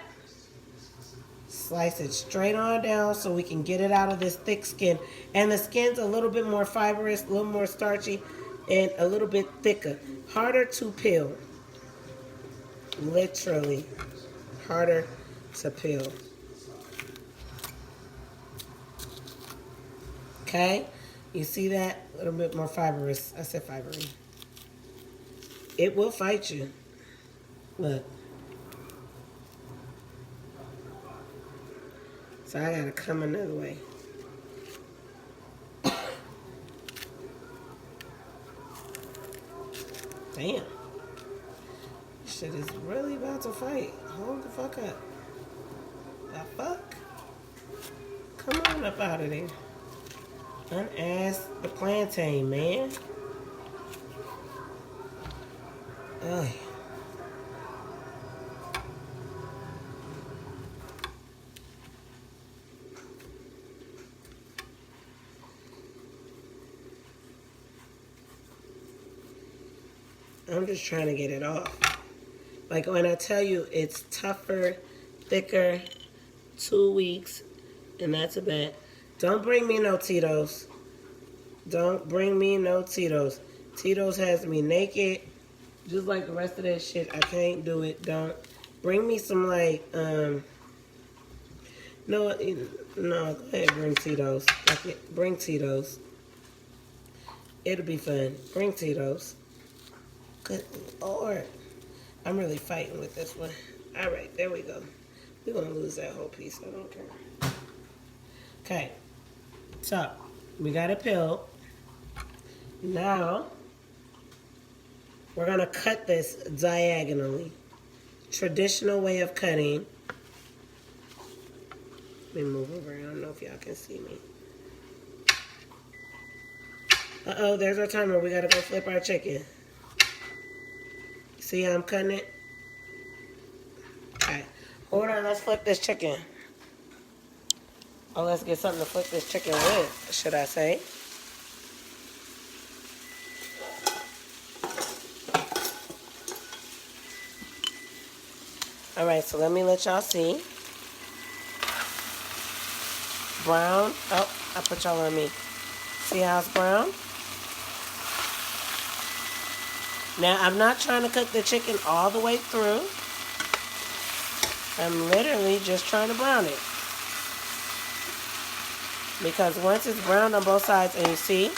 Speaker 1: Slice it straight on down so we can get it out of this thick skin. And the skin's a little bit more fibrous, a little more starchy, and a little bit thicker. Harder to peel. Literally. Harder to peel. Okay? You see that? A little bit more fibrous. I said fibrous. It will fight you. Look. So I gotta come another way. Damn. Shit is really about to fight. Hold the fuck up. The fuck? Come on up out of there. Unass the plantain, man. Ugh. I'm just trying to get it off. Like when I tell you it's tougher, thicker, 2 weeks, and that's a bet. Don't bring me no Tito's. Don't bring me no Tito's. Tito's has me naked. Just like the rest of that shit, I can't do it. Don't. Bring me some like, no, go ahead, bring Tito's. Bring Tito's. It'll be fun. Bring Tito's. Good Lord. I'm really fighting with this one. All right, there we go. We're going to lose that whole piece. I don't care. Okay. So, we got it peeled. Now, we're going to cut this diagonally. Traditional way of cutting. Let me move over. I don't know if y'all can see me. Uh-oh, there's our timer. We got to go flip our chicken. See how I'm cutting it? Okay. Hold on, let's flip this chicken. Oh, let's get something to flip this chicken with, should I say. Alright, so let me let y'all see. Brown. Oh, I put y'all on me. See how it's brown? Now, I'm not trying to cook the chicken all the way through. I'm literally just trying to brown it. Because once it's browned on both sides, and you see,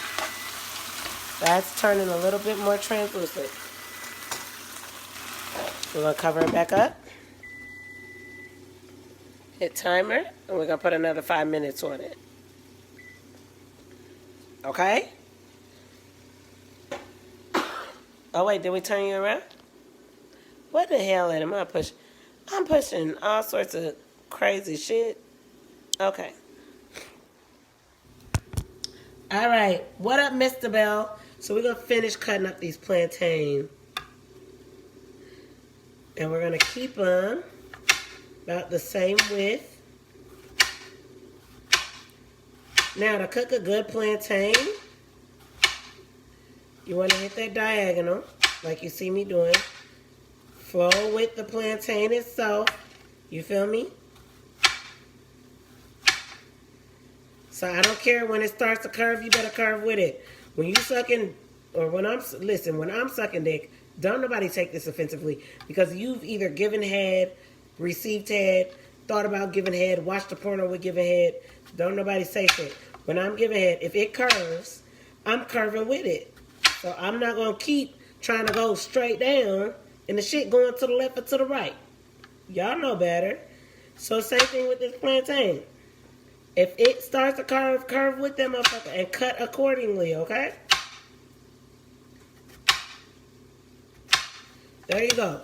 Speaker 1: that's turning a little bit more translucent. We're going to cover it back up. Hit timer, and we're going to put another 5 minutes on it. Okay? Oh, wait, did we turn you around? What the hell am I pushing? I'm pushing all sorts of crazy shit. Okay. All right. What up, Mr. Bell? So we're going to finish cutting up these plantains. And we're going to keep them about the same width. Now, to cook a good plantain, you want to hit that diagonal, like you see me doing. Flow with the plantain itself. You feel me? So I don't care when it starts to curve, you better curve with it. When you sucking, or when I'm sucking dick, don't nobody take this offensively. Because you've either given head, received head, thought about giving head, watched a porno with giving head. Don't nobody say shit. When I'm giving head, if it curves, I'm curving with it. So I'm not going to keep trying to go straight down and the shit going to the left or to the right. Y'all know better. So same thing with this plantain. If it starts to curve with them motherfucker and cut accordingly, okay? There you go.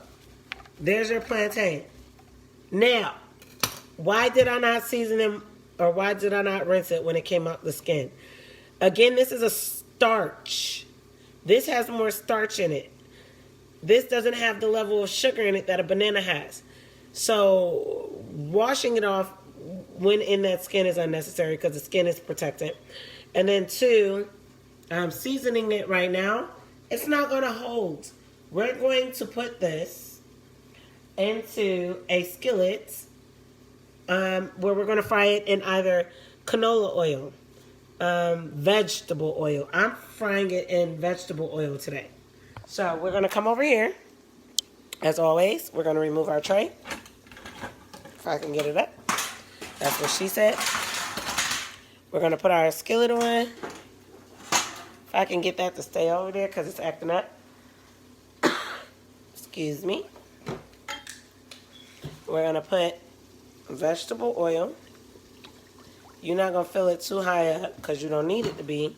Speaker 1: There's your plantain. Now, why did I not season them, or why did I not rinse it when it came out the skin? Again, this is a starch. This has more starch in it. This doesn't have the level of sugar in it that a banana has. So washing it off when in that skin is unnecessary because the skin is protected. And then 2, I'm seasoning it right now. It's not going to hold. We're going to put this into a skillet where we're going to fry it in either canola oil, vegetable oil. I'm frying it in vegetable oil today. So we're going to come over here. As always, we're going to remove our tray. If I can get it up. That's what she said. We're going to put our skillet on. If I can get that to stay over there because it's acting up. Excuse me. We're going to put vegetable oil. You're not going to fill it too high up because you don't need it to be.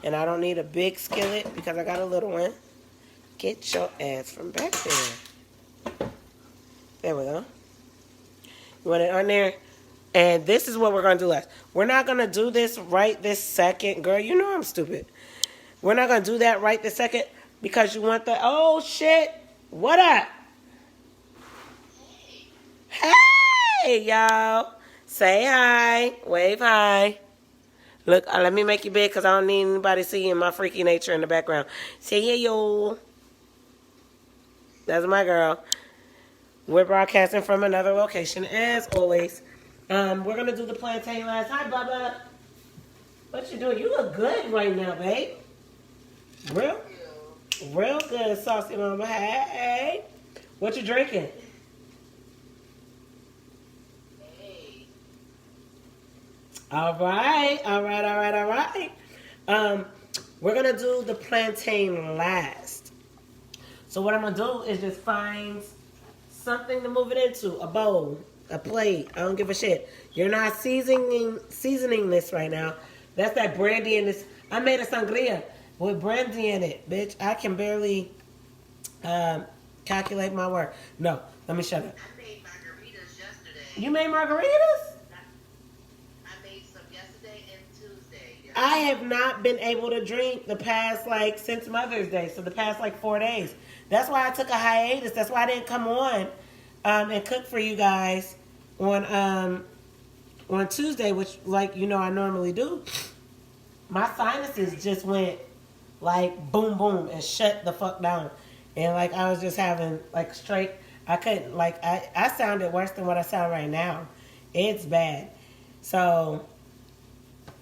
Speaker 1: And I don't need a big skillet because I got a little one. Get your ass from back there. There we go. You want it on there? And this is what we're going to do last. We're not going to do this right this second. Girl, you know I'm stupid. We're not going to do that right this second because you want the... Oh, shit. What up? Hey, y'all. Say hi. Wave hi. Look, let me make you big because I don't need anybody seeing my freaky nature in the background. Say hey, yo. That's my girl. We're broadcasting from another location, as always. We're going to do the plantain last. Hi, Bubba. What you doing? You look good right now, babe. Real good, saucy mama. Hey. What you drinking? All right. We're going to do the plantain last. So what I'm going to do is just find something to move it into. A bowl, a plate. I don't give a shit. You're not seasoning this right now. That's that brandy in this. I made a sangria with brandy in it, bitch. I can barely calculate my work. No, let me shut up.
Speaker 3: I made margaritas yesterday.
Speaker 1: You made margaritas?
Speaker 3: I made some yesterday and Tuesday. Yeah.
Speaker 1: I have not been able to drink the past, since Mother's Day. So the past, 4 days. That's why I took a hiatus. That's why I didn't come on and cook for you guys on Tuesday, which, I normally do. My sinuses just went, boom, boom, and shut the fuck down. And, I was just having, straight, I couldn't, I sounded worse than what I sound right now. It's bad. So,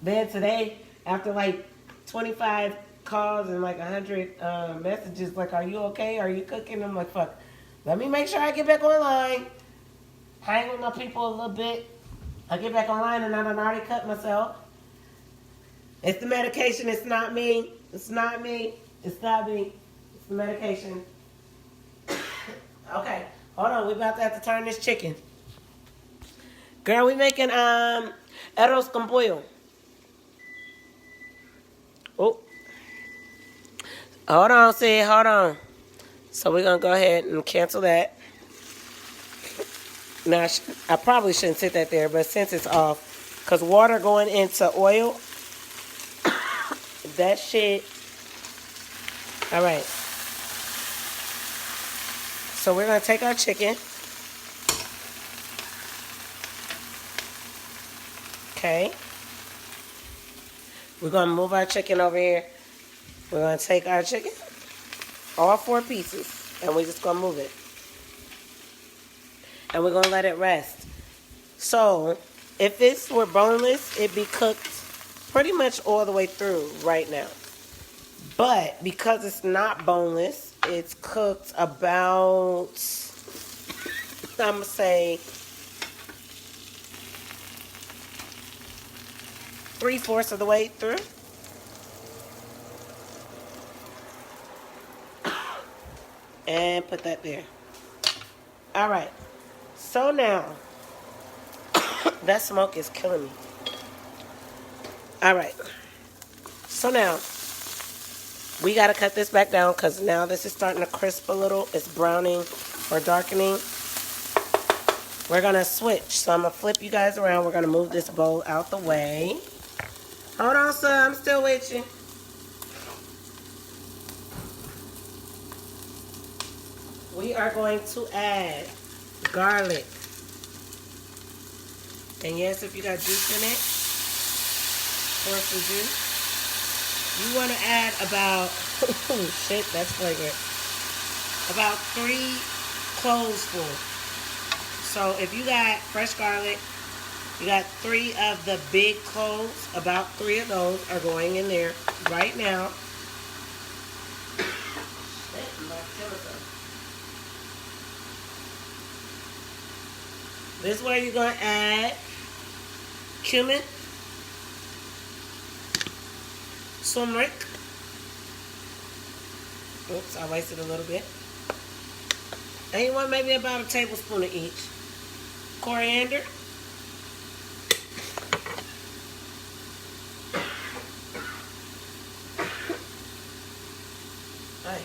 Speaker 1: then today, after, 25 calls and 100 messages, are you okay? Are you cooking? I'm like, fuck. Let me make sure I get back online. Hang with my people a little bit. I get back online and I done already cut myself. It's the medication. It's not me. It's not me. It's not me. It's the medication. Okay. Hold on. We about to have to turn this chicken. Girl, we making arroz con pollo. Oh. Hold on, see. Hold on. So we're going to go ahead and cancel that. Now, I probably shouldn't sit that there, but since it's off, because water going into oil, that shit. All right. So we're going to take our chicken. Okay. We're going to move our chicken over here. We're going to take our chicken, all 4 pieces, and we're just going to move it. And we're going to let it rest. So, if this were boneless, it'd be cooked pretty much all the way through right now. But because it's not boneless, it's cooked about, I'm going to say, 3/4 of the way through. And put that there. All right. So now, that smoke is killing me. All right. So now, we got to cut this back down because now this is starting to crisp a little. It's browning or darkening. We're going to switch. So I'm going to flip you guys around. We're going to move this bowl out the way. Hold on, sir. I'm still with you. We are going to add garlic. And yes, if you got juice in it, pour some juice. You want to add about, oh shit, that's flavored. About 3 cloves full. So if you got fresh garlic, you got 3 of the big cloves. About 3 of those are going in there right now. This is where you're going to add cumin, turmeric. Oops, I wasted a little bit. And you want maybe about a tablespoon of each. Coriander. Right.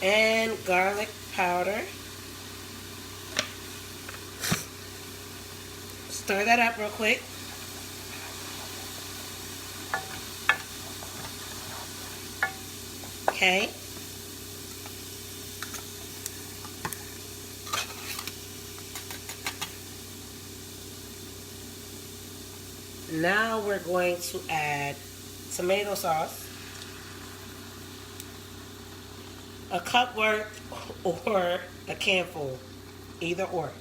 Speaker 1: And garlic powder. Stir that up real quick. Okay. Now we're going to add tomato sauce. A cup worth or a can full. Either or.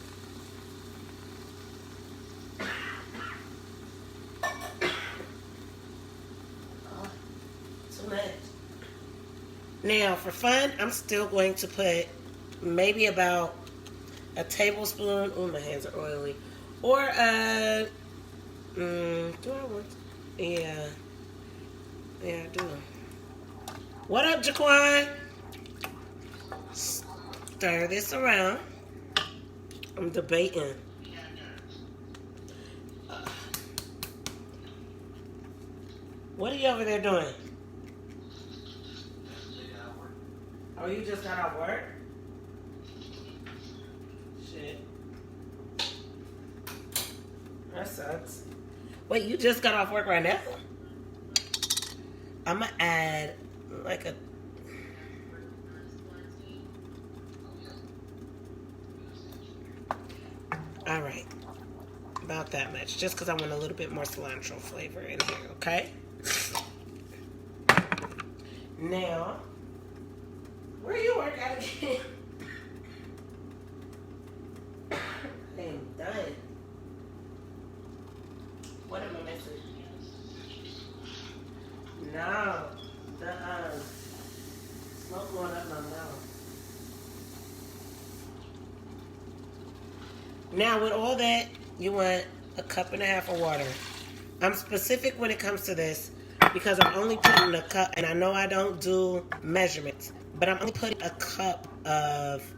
Speaker 1: Too much. Now, for fun, I'm still going to put maybe about a tablespoon. Oh, my hands are oily. Or a... do I want... Yeah. Yeah, I do. What up, Jaquan? Stir this around. I'm debating. What are you over there doing? Oh, you just got off work? Shit. That sucks. Wait, you just got off work right now? I'm gonna add like a... Alright. About that much. Just because I want a little bit more cilantro flavor in here, okay? Now, where you work at again? I am done. What am I missing? No, the smoke going up my mouth. Now, with all that, you want a cup and a half of water. I'm specific when it comes to this because I'm only putting a cup, and I know I don't do measurements, but I'm only putting a cup of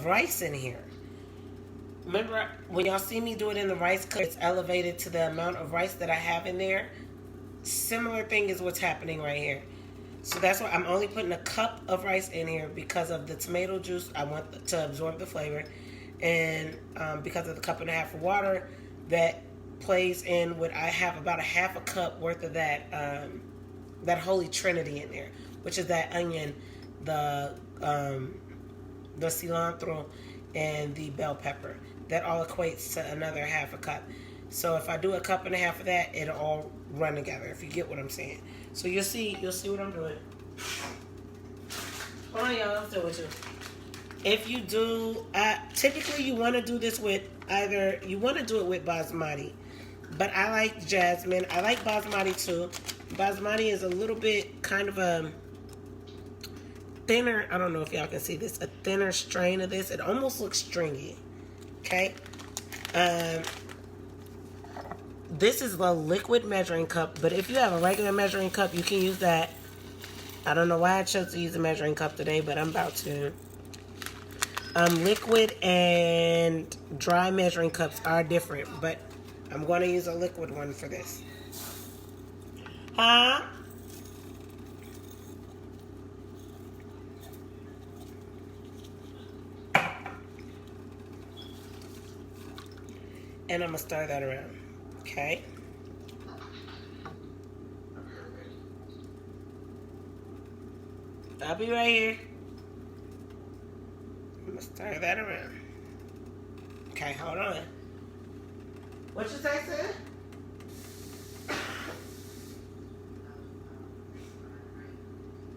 Speaker 1: rice in here. Remember, when y'all see me do it in the rice cooker, it's elevated to the amount of rice that I have in there. Similar thing is what's happening right here. So that's why I'm only putting a cup of rice in here because of the tomato juice. I want to absorb the flavor. And because of the cup and a half of water that plays in with, I have about a half a cup worth of that holy trinity in there, which is that onion, the cilantro, and the bell pepper. That all equates to another half a cup. So if I do a cup and a half of that, it'll all run together, if you get what I'm saying. So you'll see what I'm doing. Hold on, y'all, I'm still with you. If you do, typically you want to do this with you want to do it with basmati. But I like jasmine. I like basmati too. Basmati is a little bit kind of a thinner, I don't know if y'all can see this, a thinner strain of this. It almost looks stringy. Okay? This is the liquid measuring cup, but if you have a regular measuring cup, you can use that. I don't know why I chose to use a measuring cup today, but I'm about to. Liquid and dry measuring cups are different, but I'm going to use a liquid one for this. Huh? And I'm going to stir that around. Okay? I'll be right here. I'm going to stir that around. Okay, hold on. What you say, sir?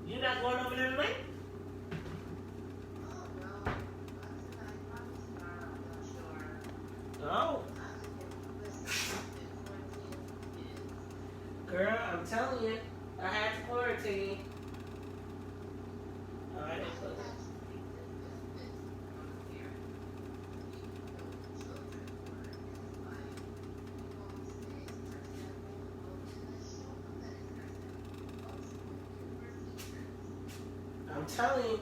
Speaker 1: You're not going over there tonight? No. Girl, I'm telling you, I had to quarantine. All right, I'm telling you.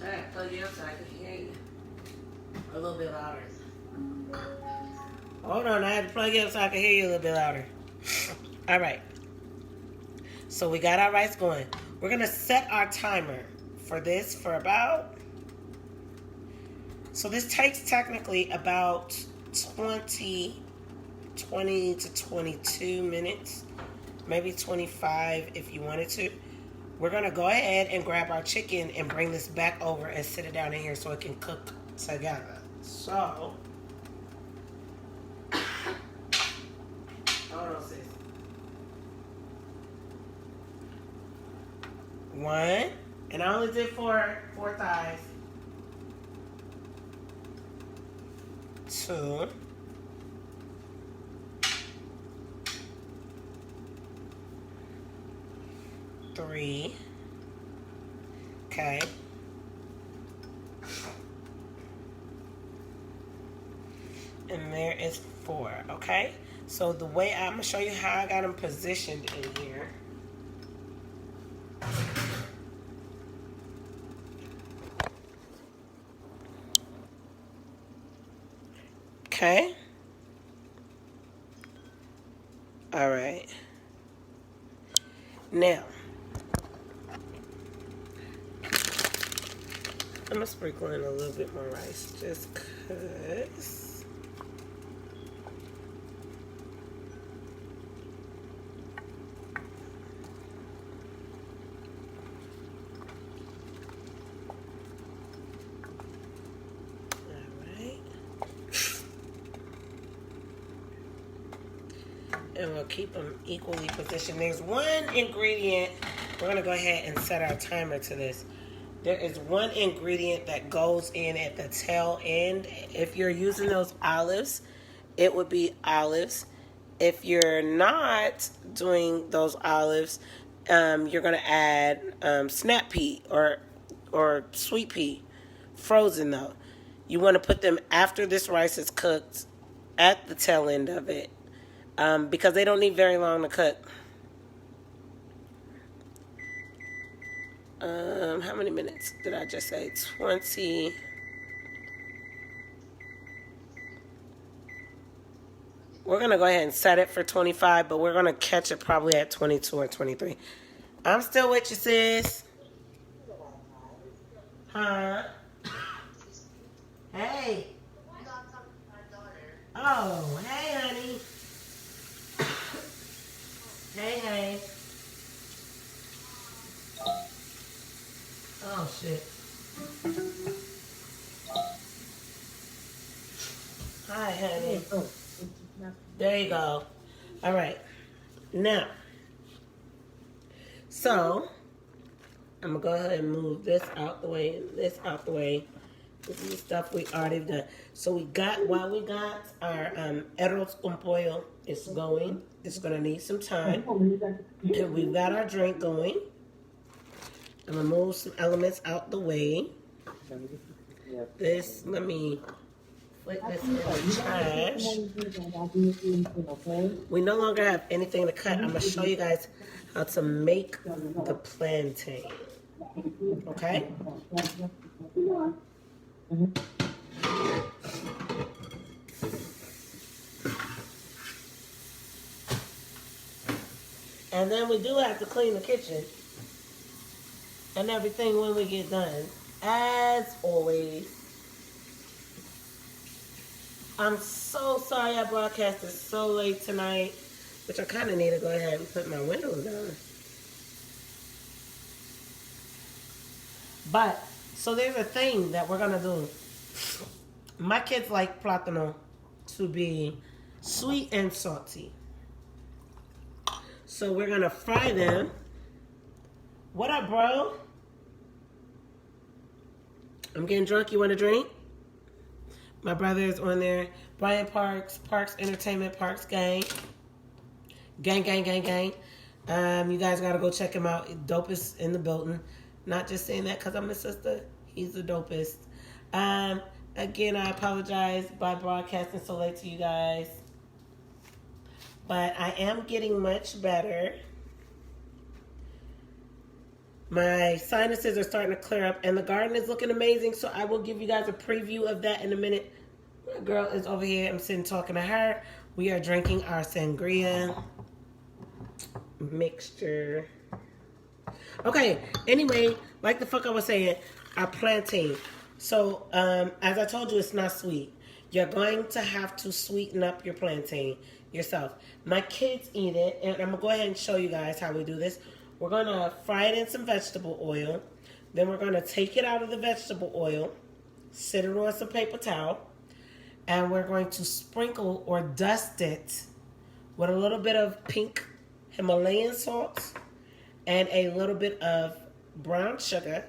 Speaker 1: All right, plug you up so I can hear you a little bit louder. Hold on, I had to plug you up so I can hear you a little bit louder. All right. So we got our rice going. We're going to set our timer for this for about... So this takes technically about 20 to 22 minutes. Maybe 25 if you wanted to. We're going to go ahead and grab our chicken and bring this back over and sit it down in here so it can cook together. So... Hold on, sis. 1, and I only did four thighs. 2, 3. Okay. And there is 4. Okay. So the way I'm gonna show you how I got them positioned in here. Okay. All right. Now, I'm gonna sprinkle in a little bit more rice just cause. And we'll keep them equally positioned. There's one ingredient. We're going to go ahead and set our timer to this. There is one ingredient that goes in at the tail end. If you're using those olives, it would be olives. If you're not doing those olives, you're going to add snap pea or sweet pea, frozen though. You want to put them after this rice is cooked at the tail end of it. Because they don't need very long to cook. How many minutes did I just say? 20. We're going to go ahead and set it for 25, but we're going to catch it probably at 22 or 23. I'm still with you, sis. Huh? Hey. Oh, hey, honey. Hey. Oh, shit. Hi, honey. There you go. All right. Now, so, I'm going to go ahead and move this out the way and this out the way. This is the stuff we already done. So while we got our arroz con pollo, it's going. It's going to need some time. And we've got our drink going. I'm going to move some elements out the way. This, let me put this in the trash. We no longer have anything to cut. I'm going to show you guys how to make the plantain. Okay? And then we do have to clean the kitchen and everything when we get done. As always, I'm so sorry I broadcasted so late tonight, which I kind of need to go ahead and put my windows down. But, so there's a thing that we're going to do. My kids like plátano to be sweet and salty. So we're going to fry them. What up, bro? I'm getting drunk. You want a drink? My brother is on there. Brian Parks, Parks Entertainment, Parks Gang. Gang, gang, gang, gang. You guys got to go check him out. Dopest in the building. Not just saying that because I'm his sister. He's the dopest. Again, I apologize by broadcasting so late to you guys. But I am getting much better. My sinuses are starting to clear up, and the garden is looking amazing, so I will give you guys a preview of that in a minute. My girl is over here. I'm sitting talking to her. We are drinking our sangria mixture. Okay, anyway, like the fuck I was saying, our plantain. So, as I told you, it's not sweet. You're going to have to sweeten up your plantain yourself. My kids eat it, and I'm going to go ahead and show you guys how we do this. We're going to fry it in some vegetable oil. Then we're going to take it out of the vegetable oil, sit it on some paper towel, and we're going to sprinkle or dust it with a little bit of pink Himalayan salt and a little bit of brown sugar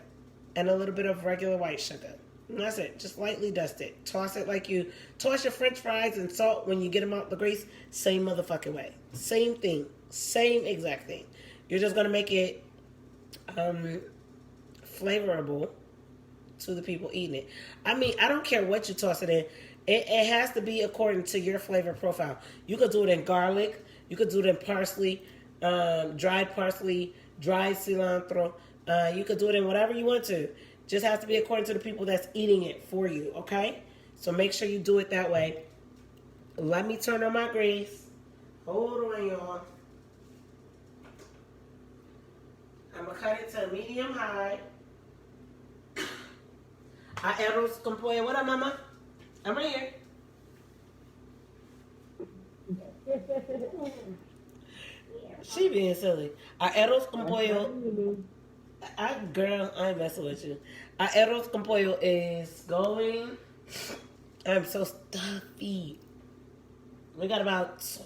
Speaker 1: and a little bit of regular white sugar. And that's it. Just lightly dust it. Toss it like you toss your french fries and salt when you get them out the grease. Same motherfucking way. Same thing. Same exact thing. You're just going to make it flavorable to the people eating it. I mean, I don't care what you toss it in. It has to be according to your flavor profile. You could do it in garlic. You could do it in parsley, dried cilantro. You could do it in whatever you want to. Just has to be according to the people that's eating it for you, okay? So make sure you do it that way. Let me turn on my grease. Hold on, y'all. I'm going to cut it to medium high. Arroz con pollo. What up, mama? I'm right here. She being silly. Arroz con pollo. Girl, I ain't messing with you. Arroz con pollo is going. I'm so stuffy. We got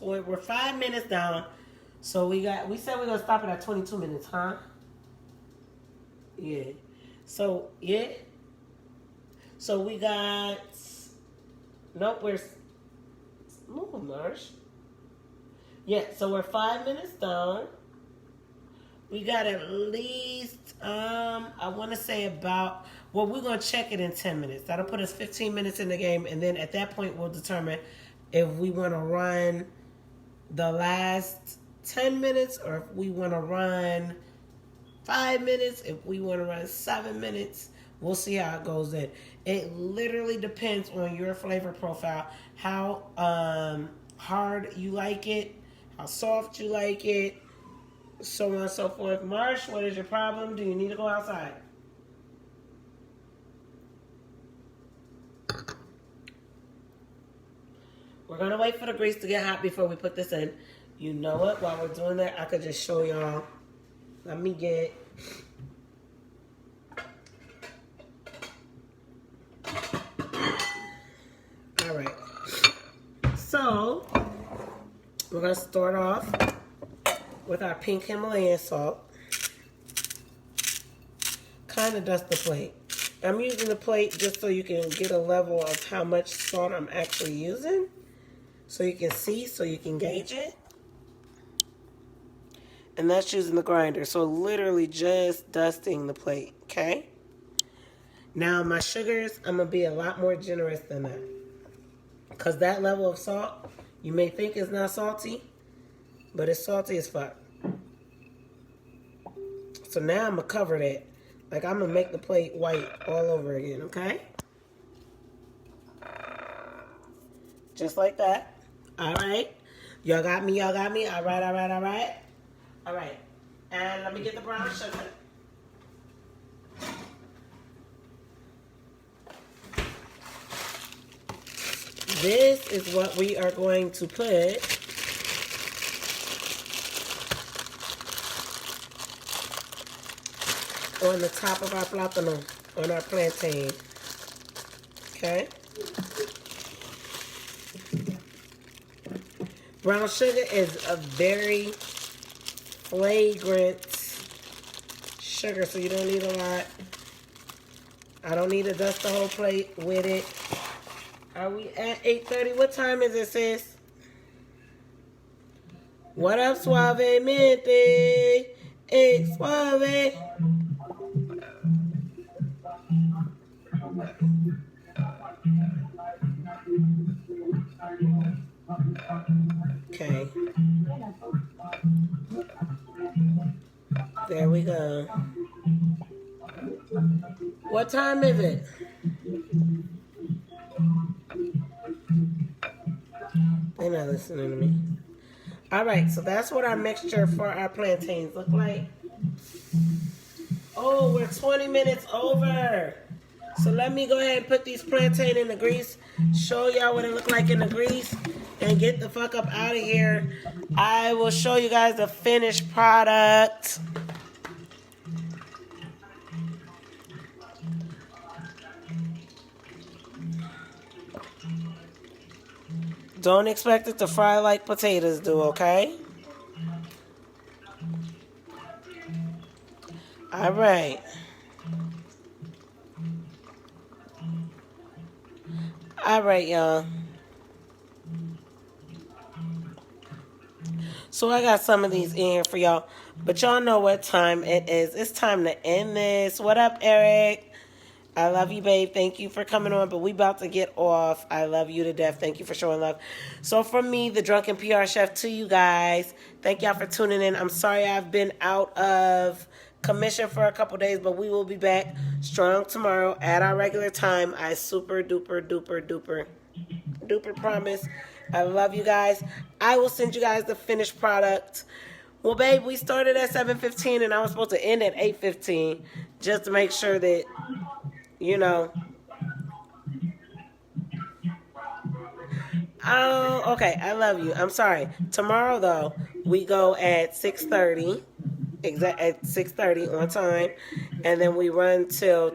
Speaker 1: we're 5 minutes down. So we said we're going to stop it at 22 minutes, huh? Yeah. So, yeah. So we got, nope, move, Marsh. Yeah, so we're 5 minutes down. We got at least, I want to say about, well, we're going to check it in 10 minutes. That'll put us 15 minutes in the game. And then at that point, we'll determine if we want to run the last 10 minutes or if we want to run 5 minutes, if we want to run 7 minutes. We'll see how it goes in. It literally depends on your flavor profile, how hard you like it, how soft you like it, so on and so forth. Marsh, what is your problem? Do you need to go outside? We're going to wait for the grease to get hot before we put this in. You know what? While we're doing that, I could just show y'all. Let me get... All right. So, we're going to start off with our pink Himalayan salt. Kind of dust the plate. I'm using the plate just so you can get a level of how much salt I'm actually using. So you can see, so you can gauge it. And that's using the grinder. So literally just dusting the plate, okay? Now my sugars, I'm going to be a lot more generous than that. Because that level of salt, you may think is not salty, but it's salty as fuck. So now I'm going to cover that. Like I'm going to make the plate white all over again, okay? Just like that. All right. Y'all got me, y'all got me. All right, all right, all right. All right. And let me get the brown sugar. This is what we are going to put on the top of our plátano, on our plantain. Okay? Brown sugar is a very flagrant sugar, so you don't need a lot. I don't need to dust the whole plate with it. Are we at 8:30? What time is it, sis? What up, suavemente? Hey, suave. Okay. There we go. What time is it? They're not listening to me. All right, so that's what our mixture for our plantains look like. Oh, we're 20 minutes over. So let me go ahead and put these plantain in the grease, show y'all what it look like in the grease, and get the fuck up out of here. I will show you guys the finished product. Don't expect it to fry like potatoes do, okay? All right. All right, y'all. So I got some of these in here for y'all. But y'all know what time it is. It's time to end this. What up, Eric? I love you, babe. Thank you for coming on, but we about to get off. I love you to death. Thank you for showing love. So from me, the Drunken PR Chef, to you guys, thank y'all for tuning in. I'm sorry I've been out of commission for a couple days, but we will be back strong tomorrow at our regular time. I super duper duper duper duper promise. I love you guys. I will send you guys the finished product. Well, babe, we started at 7:15 and I was supposed to end at 8:15 just to make sure that, you know. Oh, okay. I love you. I'm sorry. Tomorrow, though, we go at 6:30. At 6:30 on time, and then we run till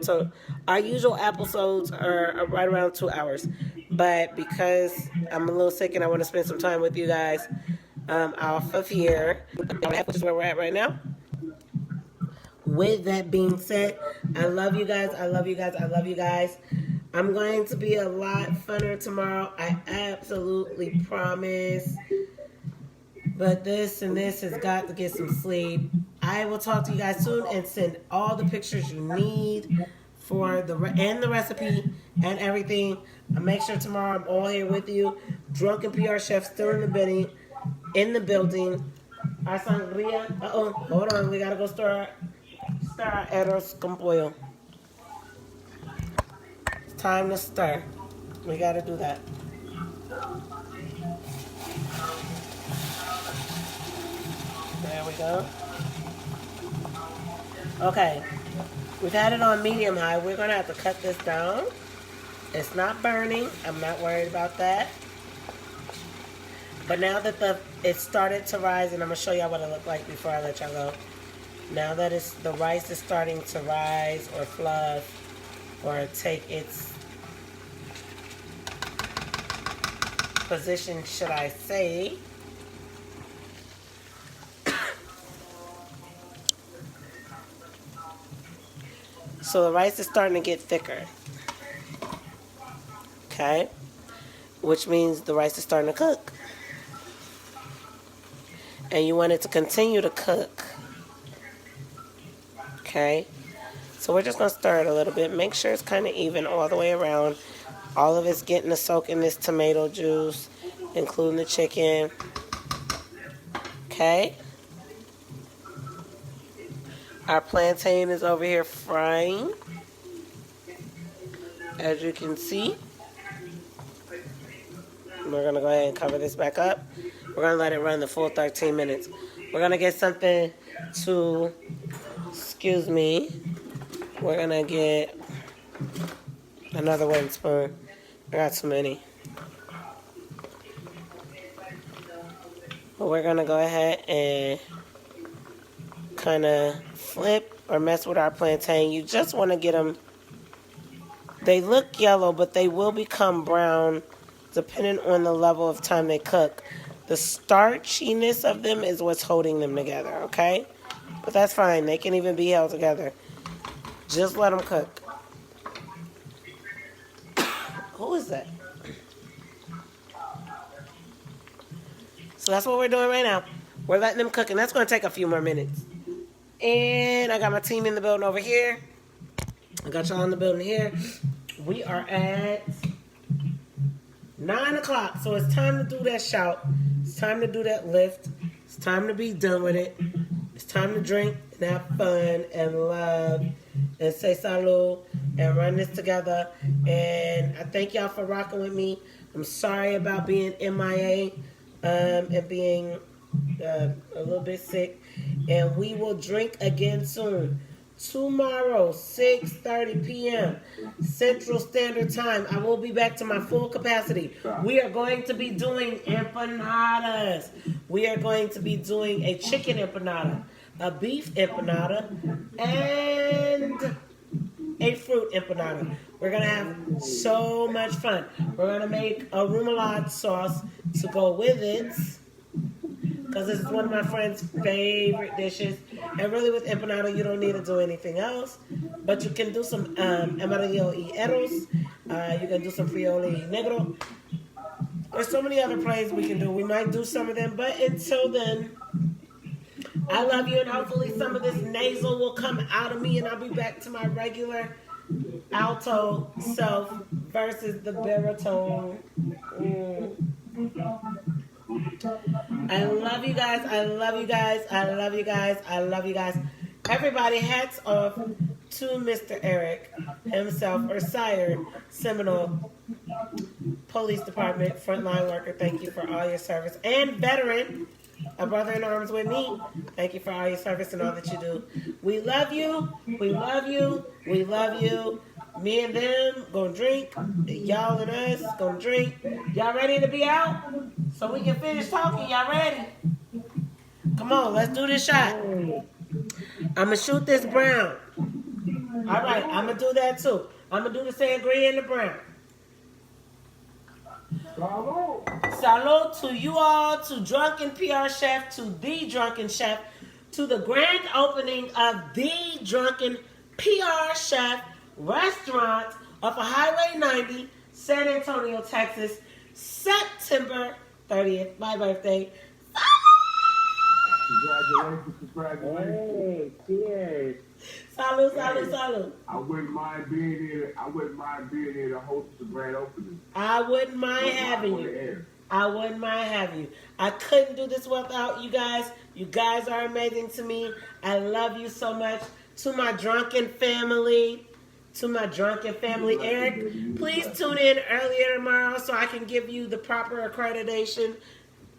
Speaker 1: our usual episodes are right around 2 hours. But because I'm a little sick and I want to spend some time with you guys, off of here, which is where we're at right now. With that being said, I love you guys. I love you guys. I love you guys. I'm going to be a lot funner tomorrow. I absolutely promise. But this has got to get some sleep. I will talk to you guys soon and send all the pictures you need for the recipe and everything. I'll make sure tomorrow I'm all here with you. Drunken PR Chef still in the building. Our sangria. Hold on. We gotta go stir our arroz con pollo. It's time to stir. We gotta do that. There we go. Okay. We've had it on medium high. We're going to have to cut this down. It's not burning. I'm not worried about that. But now that it started to rise, and I'm going to show y'all what it looked like before I let y'all go. Now that the rice is starting to rise or fluff or take its position, should I say. So the rice is starting to get thicker. Okay? Which means the rice is starting to cook. And you want it to continue to cook. Okay? So we're just going to stir it a little bit. Make sure it's kind of even all the way around. All of it's getting to soak in this tomato juice, including the chicken. Okay? Our plantain is over here frying, as you can see. We're going to go ahead and cover this back up. We're going to let it run the full 13 minutes. We're going to get something to, excuse me, we're going to get another wooden spoon. I got too many. But we're going to go ahead and kind of flip or mess with our plantain. You just want to get them, they look yellow, but they will become brown depending on the level of time they cook. The starchiness of them is what's holding them together, okay? But that's fine. They can even be held together. Just let them cook. Who is that? So that's what we're doing right now. We're letting them cook, and that's going to take a few more minutes. And I got my team in the building over here. I got y'all in the building here. We are at 9 o'clock, so it's time to do that shout. It's time to do that lift. It's time to be done with it. It's time to drink and have fun and love and say salud and run this together. And I thank y'all for rocking with me. I'm sorry about being MIA and being a little bit sick. And we will drink again soon. Tomorrow, 6:30 p.m. Central Standard Time. I will be back to my full capacity. We are going to be doing empanadas. We are going to be doing a chicken empanada, a beef empanada, and a fruit empanada. We're going to have so much fun. We're going to make a remoulade sauce to go with it, because this is one of my friend's favorite dishes. And really with empanada, you don't need to do anything else. But you can do some amarillo y arroz. You can do some frijoles y negro. There's so many other plays we can do. We might do some of them. But until then, I love you. And hopefully some of this nasal will come out of me. And I'll be back to my regular alto self versus the baritone. I love you guys. I love you guys. I love you guys. I love you guys. Everybody, hats off to Mr. Eric himself, or Sire Seminole Police Department frontline worker. Thank you for all your service. And veteran, a brother in arms with me. Thank you for all your service and all that you do. We love you. We love you. We love you. Me and them gonna drink. Y'all and us gonna drink. Y'all ready to be out? So we can finish talking. Y'all ready? Come on, let's do this shot. I'm gonna shoot this brown. All right, I'm gonna do that too. I'm gonna do the sangria and the brown. Salud to you all, to Drunken PR Chef, to the Drunken Chef, to the grand opening of the Drunken PR Chef restaurant off of Highway 90, San Antonio, Texas, September 30th, my birthday.
Speaker 4: Congratulations. Hey, cheers.
Speaker 1: Salud, salud, salud.
Speaker 4: I wouldn't mind being here to host the grand opening.
Speaker 1: I wouldn't mind having you. I wouldn't mind having you. I couldn't do this without you guys. You guys are amazing to me. I love you so much. To my drunken family. Eric, please tune in earlier tomorrow so I can give you the proper accreditation,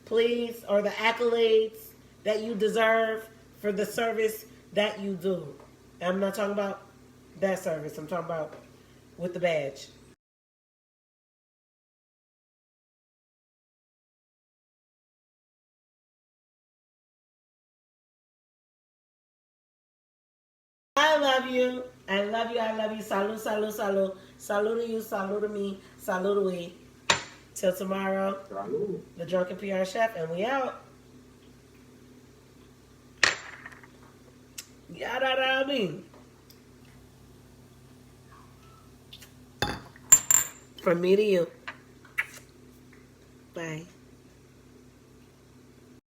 Speaker 1: please, or the accolades that you deserve for the service that you do. I'm not talking about that service. I'm talking about with the badge. I love you. I love you. I love you. Salud, salud, salud. Salud to you. Salud to me. Salud to we. Till tomorrow.
Speaker 4: Salud.
Speaker 1: The Drunken PR Chef, and we out. Yada me. From me to you. Bye.